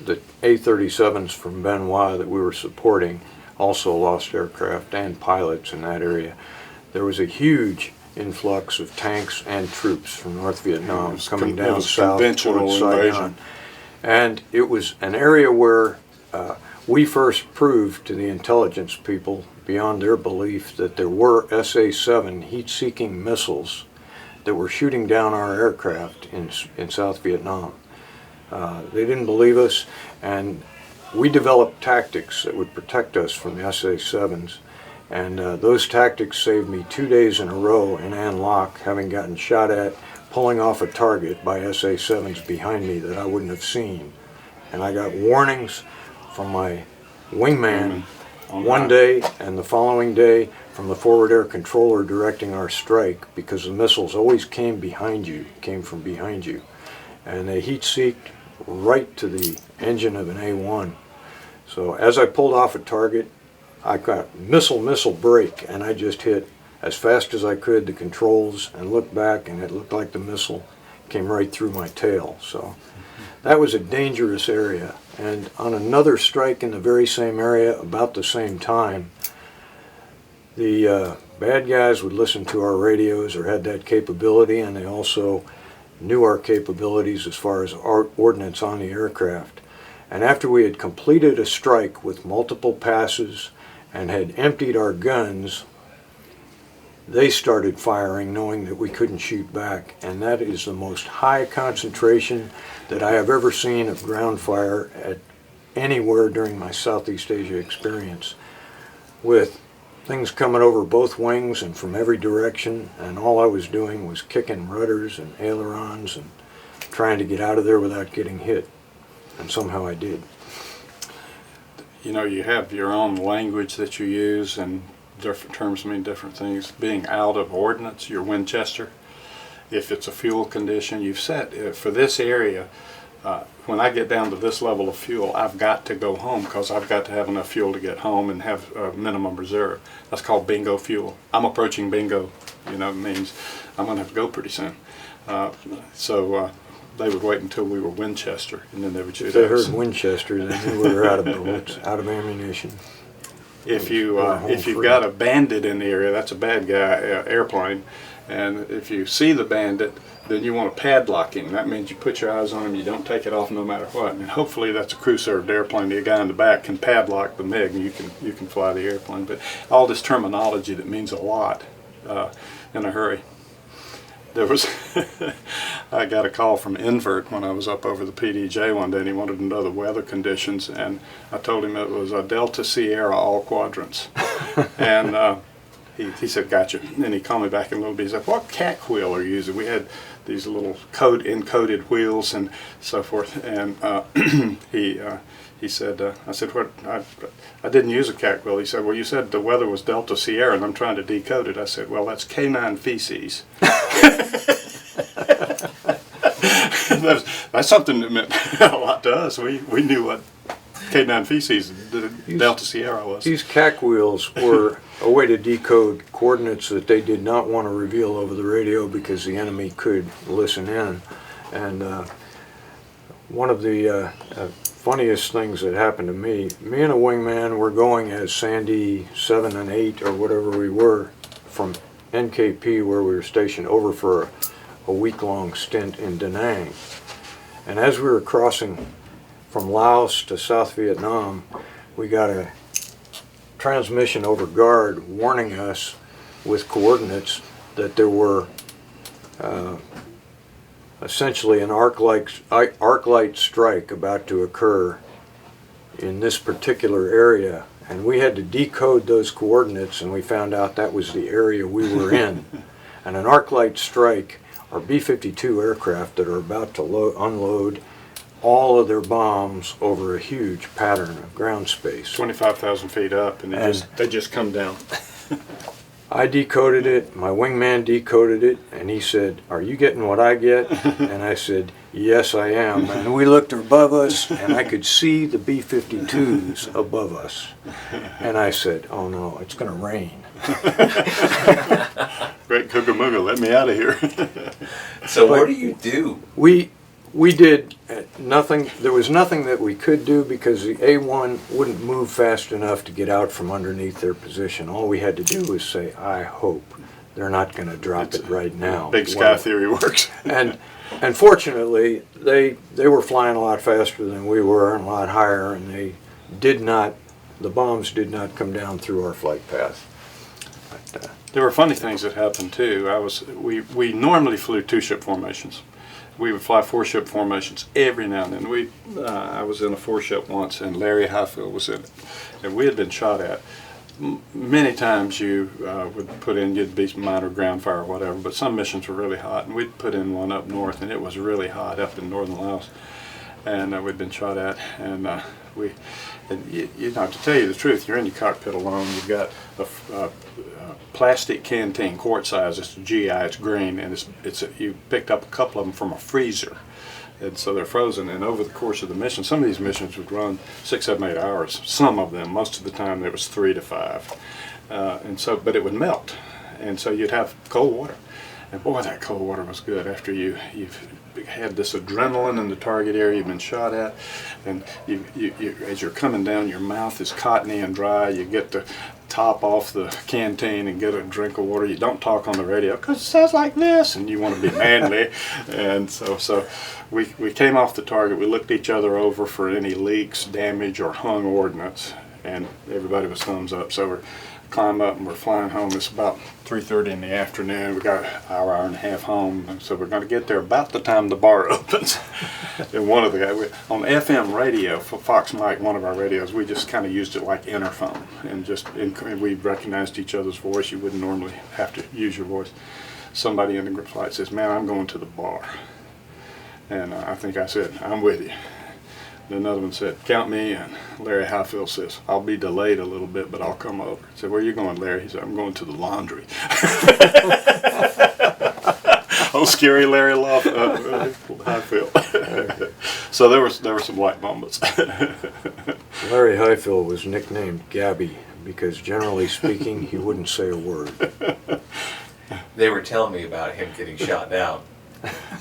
The A-37s from Benoit that we were supporting also lost aircraft and pilots in that area. There was a huge influx of tanks and troops from North Vietnam coming down south towards Saigon. And it was an area where we first proved to the intelligence people, beyond their belief, that there were SA-7 heat-seeking missiles that were shooting down our aircraft in South Vietnam. They didn't believe us, and we developed tactics that would protect us from the SA-7s. And those tactics saved me 2 days in a row in An Loc, having gotten shot at pulling off a target by SA-7s behind me that I wouldn't have seen. And I got warnings from my wingman one day, and the following day from the forward air controller directing our strike, because the missiles always came from behind you. And they heat-seeked right to the engine of an A-1. So as I pulled off a target, I got missile break, and I just hit as fast as I could the controls and looked back, and it looked like the missile came right through my tail. So that was a dangerous area. And on another strike in the very same area about the same time, the bad guys would listen to our radios, or had that capability, and they also knew our capabilities as far as our ordnance on the aircraft. And after we had completed a strike with multiple passes and had emptied our guns, they started firing knowing that we couldn't shoot back. And that is the most high concentration that I have ever seen of ground fire at anywhere during my Southeast Asia experience, with things coming over both wings and from every direction, and all I was doing was kicking rudders and ailerons and trying to get out of there without getting hit. And somehow I did. You know, you have your own language that you use, and different terms mean different things. Being out of ordnance, your Winchester. If it's a fuel condition, you've set for this area, when I get down to this level of fuel, I've got to go home because I've got to have enough fuel to get home and have a minimum reserve. That's called bingo fuel. I'm approaching bingo. You know, it means I'm going to have to go pretty soon. They would wait until we were Winchester, and then they would shoot us. If they heard Winchester, they knew we were out of bullets, out of ammunition. If you've got a bandit in the area, that's a bad guy airplane, and if you see the bandit, then you want to padlock him. That means you put your eyes on him, you don't take it off no matter what. And hopefully that's a crew-served airplane. The guy in the back can padlock the MiG, and you can fly the airplane. But all this terminology that means a lot in a hurry. There was, I got a call from Invert when I was up over the PDJ one day, and he wanted to know the weather conditions, and I told him it was a Delta Sierra all quadrants. And he said, gotcha. And then he called me back in a little bit. He said, what cat wheel are you using? We had these little encoded wheels and so forth. And he said, I said, what? I didn't use a cat wheel. He said, well, you said the weather was Delta Sierra, and I'm trying to decode it. I said, well, that's canine feces. That's something that meant a lot to us. We knew what canine feces, Delta Sierra was. These CAC wheels were a way to decode coordinates that they did not want to reveal over the radio because the enemy could listen in. And one of the funniest things that happened to me and a wingman were going as Sandy 7 and 8 or whatever we were from NKP, where we were stationed, over for a week-long stint in Da Nang. And as we were crossing from Laos to South Vietnam, we got a transmission over guard warning us with coordinates that there were essentially an arc light strike about to occur in this particular area, and we had to decode those coordinates, and we found out that was the area we were in. And an arc light strike are B-52 aircraft that are about to unload all of their bombs over a huge pattern of ground space. 25,000 feet up, and they just come down. I decoded it, my wingman decoded it, and he said, are you getting what I get? And I said, yes, I am. And we looked above us, and I could see the B-52s above us. And I said, oh no, it's going to rain. Great Cucamonga, let me out of here. So what do you do? We did nothing. There was nothing that we could do because the A-1 wouldn't move fast enough to get out from underneath their position. All we had to do was say, I hope they're not going to drop it right now. Big sky theory works. And fortunately, they were flying a lot faster than we were and a lot higher, and the bombs did not come down through our flight path. But, there were funny things that happened too. We normally flew two-ship formations. We would fly four-ship formations every now and then. I was in a four-ship once, and Larry Highfield was in it, and we had been shot at. Many times you would put in, you'd be minor ground fire or whatever, but some missions were really hot, and we'd put in one up north, and it was really hot up in northern Laos, and we'd been shot at, and you know, to tell you the truth, you're in your cockpit alone. You've got a plastic canteen, quart size. It's a GI. It's green, and you picked up a couple of them from a freezer, and so they're frozen. And over the course of the mission, some of these missions would run 6, 7, 8 hours. Some of them, most of the time, there was 3 to 5, but it would melt, and so you'd have cold water. And boy, that cold water was good after you've had this adrenaline in the target area you've been shot at, and as you're coming down, your mouth is cottony and dry. You get the top off the canteen and get a drink of water. You don't talk on the radio because it sounds like this, and you want to be manly. And so we came off the target. We looked each other over for any leaks, damage, or hung ordnance. and everybody was thumbs up. So we're climb up and we're flying home. It's about 3:30 in the afternoon. We got an hour and a half home, and so we're going to get there about the time the bar opens. And one of the guys on the FM radio for Fox Mike, one of our radios, we just kind of used it like interphone, and we recognized each other's voice. You wouldn't normally have to use your voice. Somebody in the group flight says, "Man, I'm going to the bar," and I think I said, "I'm with you." Another one said, "Count me in." Larry Highfield says, "I'll be delayed a little bit, but I'll come over." I said, "Where are you going, Larry?" He said, "I'm going to the laundry." Oh, scary Larry Highfield. So there were some light moments. Larry Highfield was nicknamed Gabby because, generally speaking, he wouldn't say a word. They were telling me about him getting shot down,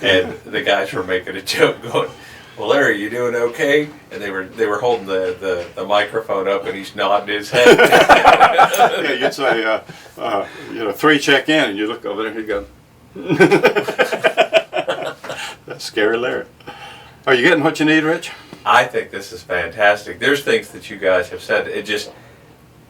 and the guys were making a joke going, "Well, Larry, you doing okay?" And they were holding the microphone up, and he's nodding his head. Yeah, you'd say, 3 check in, and you look over there, and he'd go. That's scary, Larry. Are you getting what you need, Rich? I think this is fantastic. There's things that you guys have said. It just,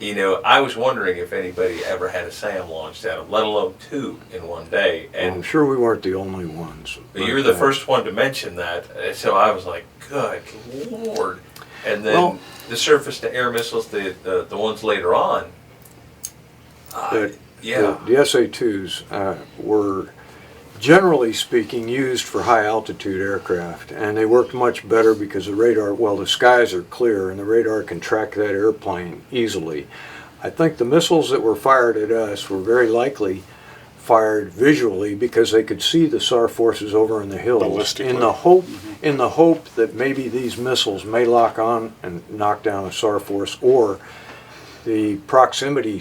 I was wondering if anybody ever had a SAM launched at them, let alone 2 in one day. And well, I'm sure we weren't the only ones. you were the first one to mention that, so I was like, good Lord. And then the surface-to-air missiles, the ones later on, yeah. The SA-2s were, generally speaking, used for high-altitude aircraft, and they worked much better because the radar, the skies are clear, and the radar can track that airplane easily. I think the missiles that were fired at us were very likely fired visually because they could see the SAR forces over in the hills in the hope that maybe these missiles may lock on and knock down a SAR force, or the proximity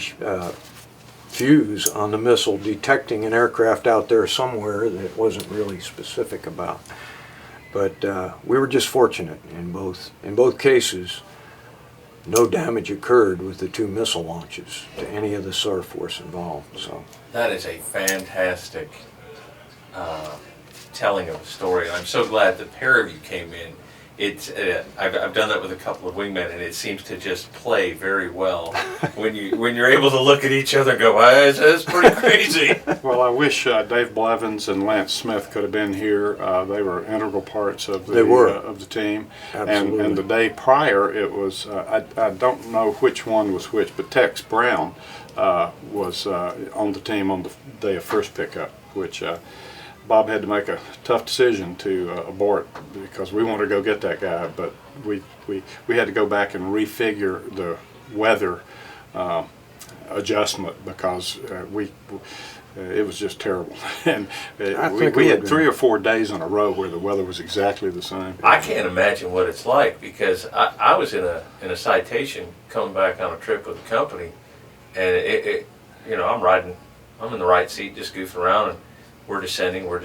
fuse on the missile detecting an aircraft out there somewhere that it wasn't really specific about. But we were just fortunate in both cases. No damage occurred with the 2 missile launches to any of the SAR force involved. So that is a fantastic telling of the story. And I'm so glad the pair of you came in. I've done that with a couple of wingmen, and it seems to just play very well when you're able to look at each other and go, "That's pretty crazy." Well, I wish Dave Blevins and Lance Smith could have been here. They were integral parts of the team. Absolutely. And the day prior, it was I don't know which one was which, but Tex Brown was on the team on the day of first pickup, which. Bob had to make a tough decision to abort because we wanted to go get that guy, but we had to go back and refigure the weather adjustment because it was just terrible. And we had 3 or 4 days in a row where the weather was exactly the same. I can't imagine what it's like because I was in a citation coming back on a trip with the company, and I'm in the right seat just goofing around, and we're descending. We're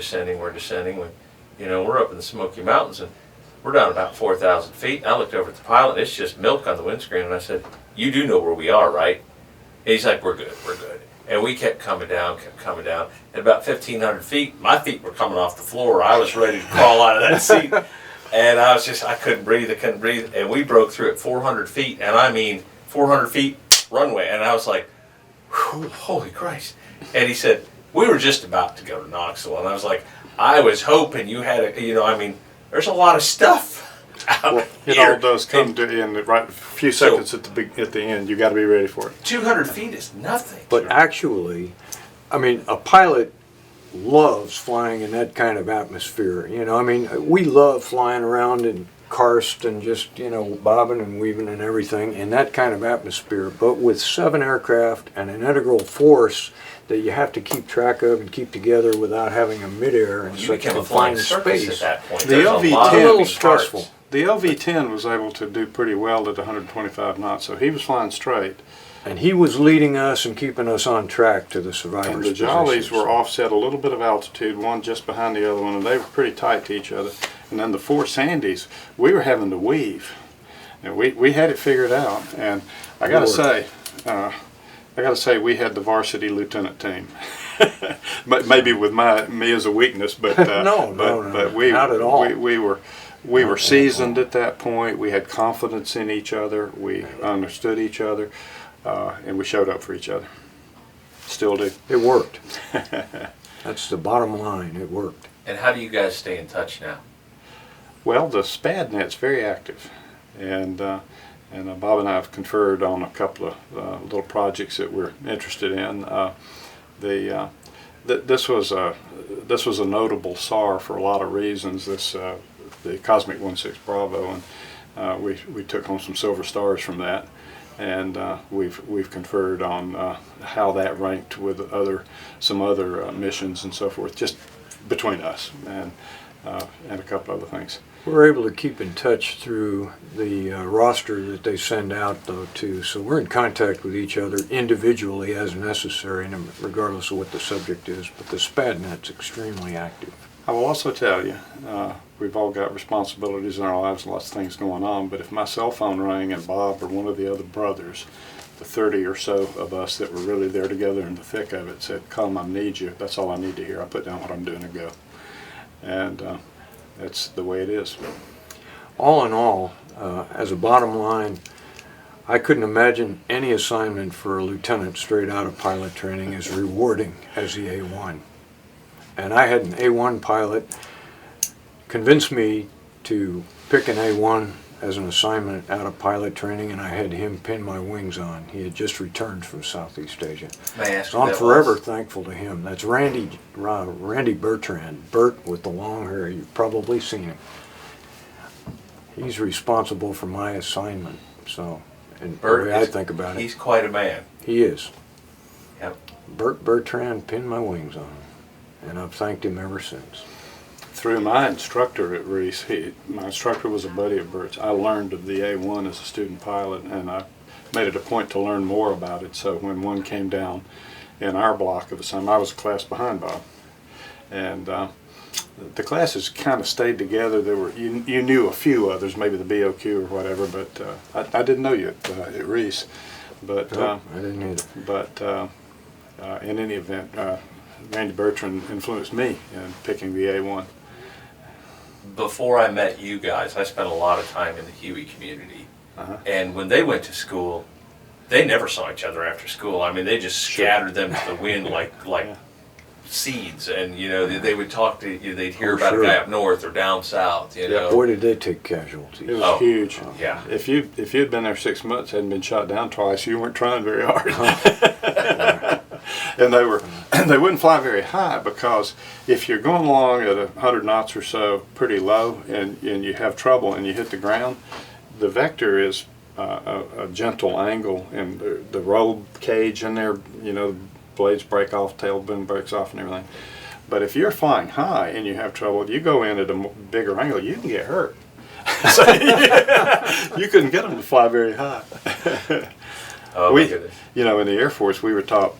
up in the Smoky Mountains, and we're down about 4,000 feet. And I looked over at the pilot, and it's just milk on the windscreen, and I said, "You do know where we are, right?" And he's like, we're good. And we kept coming down. At about 1,500 feet, my feet were coming off the floor. I was ready to crawl out of that seat. And I couldn't breathe. And we broke through at 400 feet, and I mean 400 feet runway. And I was like, holy Christ. And he said, we were just about to go to Knoxville. And I was like, I was hoping you had there's a lot of stuff out here. It all does come to the end, right? A few seconds at the end. You got to be ready for it. 200 feet is nothing. But actually, a pilot loves flying in that kind of atmosphere. We love flying around in karst and just, bobbing and weaving and everything in that kind of atmosphere. But with 7 aircraft and an integral force that you have to keep track of and keep together without having a midair and such a flying space. At that point. The LV-10 a little stressful. The LV-10 was able to do pretty well at 125 knots, so he was flying straight. And he was leading us and keeping us on track to the survivors' And the Jollies were offset a little bit of altitude, one just behind the other one, and they were pretty tight to each other. And then the 4 Sandys, we were having to weave. And we had it figured out. And I got to say, we had the varsity lieutenant team. Maybe with me as a weakness, but no, but we not at all. We We were seasoned at that point. We had confidence in each other. We understood each other, and we showed up for each other. Still do. It worked. That's the bottom line. It worked. And how do you guys stay in touch now? Well, the SPAD net's very active, and Bob and I have conferred on a couple of little projects that we're interested in. This was a notable SAR for a lot of reasons. The Cosmic 16 Bravo, and we took home some silver stars from that, and we've conferred on how that ranked with some other missions and so forth, just between us and a couple other things. We're able to keep in touch through the roster that they send out, though, too. So we're in contact with each other individually as necessary, regardless of what the subject is. But the SPAD net's extremely active. I will also tell you, we've all got responsibilities in our lives and lots of things going on, but if my cell phone rang and Bob or one of the other brothers, the 30 or so of us that were really there together in the thick of it, said, "Come, I need you," that's all I need to hear. I put down what I'm doing and go. And that's the way it is. All in all, as a bottom line, I couldn't imagine any assignment for a lieutenant straight out of pilot training as rewarding as the A1. And I had an A1 pilot convince me to pick an A1 as an assignment out of pilot training, and I had him pin my wings on. He had just returned from Southeast Asia. May I ask So who I'm that forever was? thankful to him. That's Randy Bertrand. Bert with the long hair. You've probably seen him. He's responsible for my assignment. So, and Bert the way I is- think about it, He's quite a man. he is. Yep. Bert Bertrand pinned my wings on, and I've thanked him ever since. Through my instructor at Reese, my instructor was a buddy of Bert's. I learned of the A1 as a student pilot, and I made it a point to learn more about it. So when one came down in our block of assignment, I was a class behind Bob, and the classes kind of stayed together. There were you knew a few others, maybe the BOQ or whatever, but I didn't know you at Reese. But Nope, I didn't either. But in any event, Randy Bertrand influenced me in picking the A1. Before I met you guys, I spent a lot of time in the Huey community. And when they went to school, they never saw each other after school. I mean, they just scattered them to the wind like seeds. And, you know, they would talk to you, they'd hear about sure. a guy up north or down south, you know. Boy, did they take casualties. It was Oh, huge. yeah. If you'd been there 6 months, hadn't been shot down twice, you weren't trying very hard. And they wouldn't fly very high, because if you're going along at 100 knots or so, pretty low, and you have trouble and you hit the ground, the vector is a gentle angle, and the roll cage in there, you know, blades break off, tail boom breaks off and everything. But if you're flying high and you have trouble, you go in at a bigger angle, you can get hurt. So, you couldn't get them to fly very high. Oh, my goodness. You know, in the Air Force, we were taught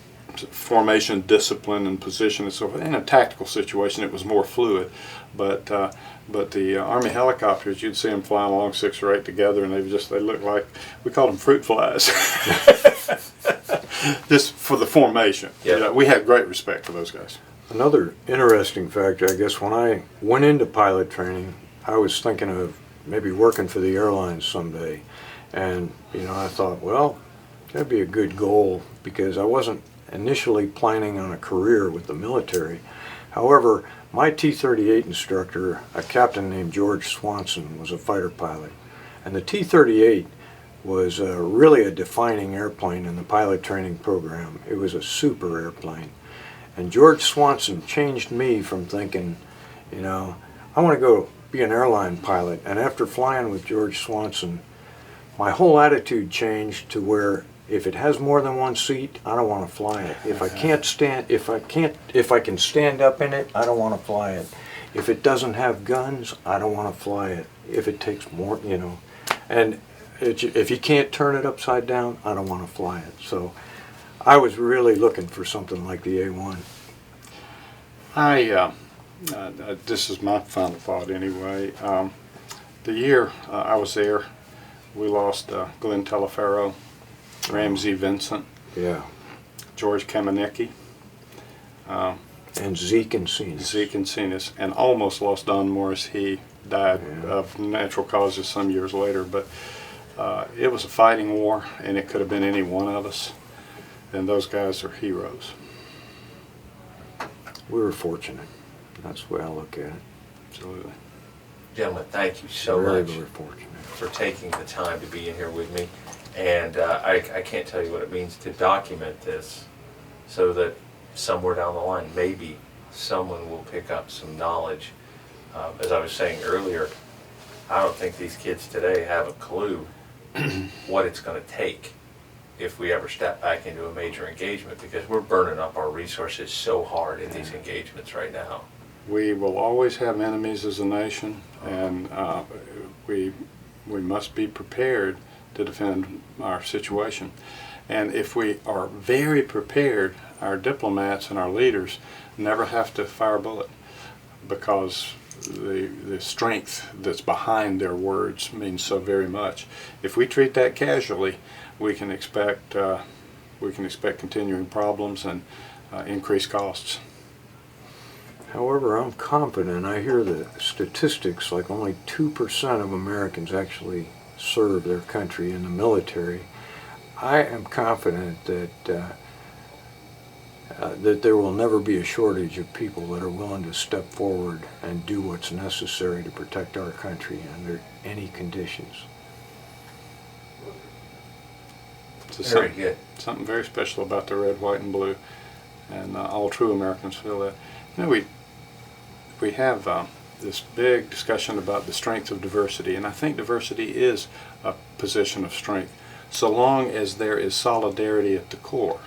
formation, discipline, and position and so forth. In a tactical situation, it was more fluid. But the Army helicopters, you'd see them flying along 6 or 8 together, and they looked like, we called them fruit flies. Just for the formation. Yep. You know, we had great respect for those guys. Another interesting factor, I guess, when I went into pilot training, I was thinking of maybe working for the airlines someday. And, you know, I thought, well, that'd be a good goal, because I wasn't initially planning on a career with the military. However, my T-38 instructor, a captain named George Swanson, was a fighter pilot. And the T-38 was really a defining airplane in the pilot training program. It was a super airplane. And George Swanson changed me from thinking, you know, I want to go be an airline pilot. And after flying with George Swanson, my whole attitude changed to where if it has more than one seat, I don't want to fly it. If I can stand up in it, I don't want to fly it. If it doesn't have guns, I don't want to fly it. If it takes more, you know, and if you can't turn it upside down, I don't want to fly it. So I was really looking for something like the A1. This is my final thought anyway. The year I was there, we lost Glenn Telefero, Ramsey Vincent, Yeah. George Kamenicki, And Zeke and Cenas. Zeke and Cenas, and almost lost Don Morris. He died of natural causes some years later. But it was a fighting war, and it could have been any one of us. And those guys are heroes. We were fortunate. That's the way I look at it. Absolutely. Gentlemen, thank you so Very, much very fortunate. for taking the time to be in here with me. And I can't tell you what it means to document this so that somewhere down the line, maybe someone will pick up some knowledge. As I was saying earlier, I don't think these kids today have a clue what it's going to take if we ever step back into a major engagement, because we're burning up our resources so hard in these engagements right now. We will always have enemies as a nation, and we must be prepared to defend our situation. And if we are very prepared, our diplomats and our leaders never have to fire a bullet, because the strength that's behind their words means so very much. If we treat that casually, we can expect continuing problems and increased costs. However, I'm confident. I hear the statistics like only 2% of Americans actually serve their country in the military. I am confident that that there will never be a shortage of people that are willing to step forward and do what's necessary to protect our country under any conditions. Very good. Something very special about the red, white, and blue, and all true Americans feel that. You know, we have this big discussion about the strength of diversity, and I think diversity is a position of strength, so long as there is solidarity at the core.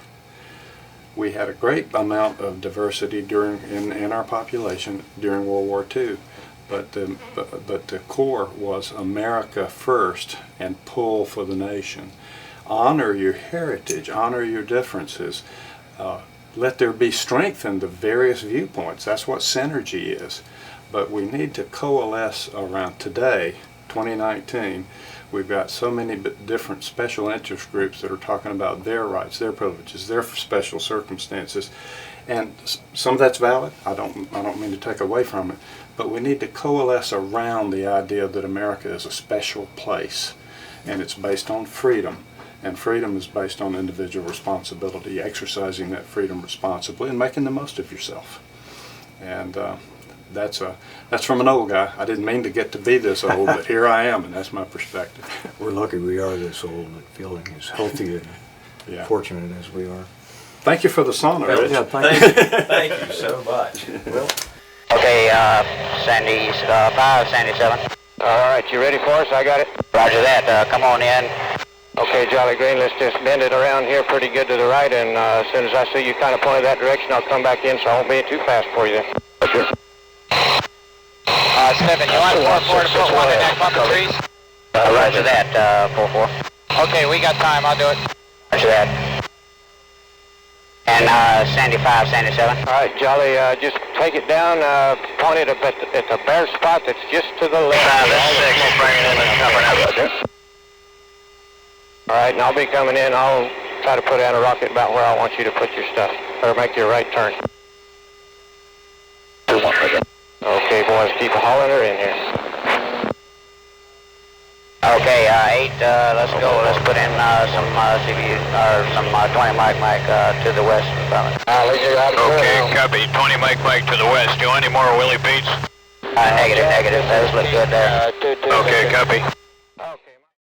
We had a great amount of diversity in our population during World War II, but the core was America first and pull for the nation. Honor your heritage, honor your differences. Let there be strength in the various viewpoints. That's what synergy is. But we need to coalesce around today, 2019. We've got so many different special interest groups that are talking about their rights, their privileges, their special circumstances. And some of that's valid. I don't mean to take away from it. But we need to coalesce around the idea that America is a special place. And it's based on freedom. And freedom is based on individual responsibility, exercising that freedom responsibly and making the most of yourself. And that's from an old guy. I didn't mean to get to be this old, but here I am, and that's my perspective. We're lucky we are this old and feeling as healthy and fortunate as we are. Thank you for the sauna, Rich. Yeah, Thank you so much. Well, Okay, Sandy 5, Sandy 7. All right, you ready for us? I got it. Roger that. Come on in. Okay, Jolly Green, let's just bend it around here pretty good to the right, and as soon as I see you kind of pointed that direction, I'll come back in, so I won't be too fast for you. Okay. 7, you want 4-4 to put one in that clump of trees? Roger that, 4-4. Okay, we got time, I'll do it. Roger that. And Sandy 5, Sandy 7. All right, Jolly, just take it down, point it up at the bare spot that's just to the left. This 6, bringing in the cover now, Roger. All right, and I'll be coming in. I'll try to put down a rocket about where I want you to put your stuff, or make your right turn. Okay, boys, keep hauling her in here. Okay, 8, let's go. Let's put in some CB, or some 20 Mike to the west. Okay, copy. 20 Mike to the west. Do any more Willie Beats? Negative. Those look good there. Okay, copy.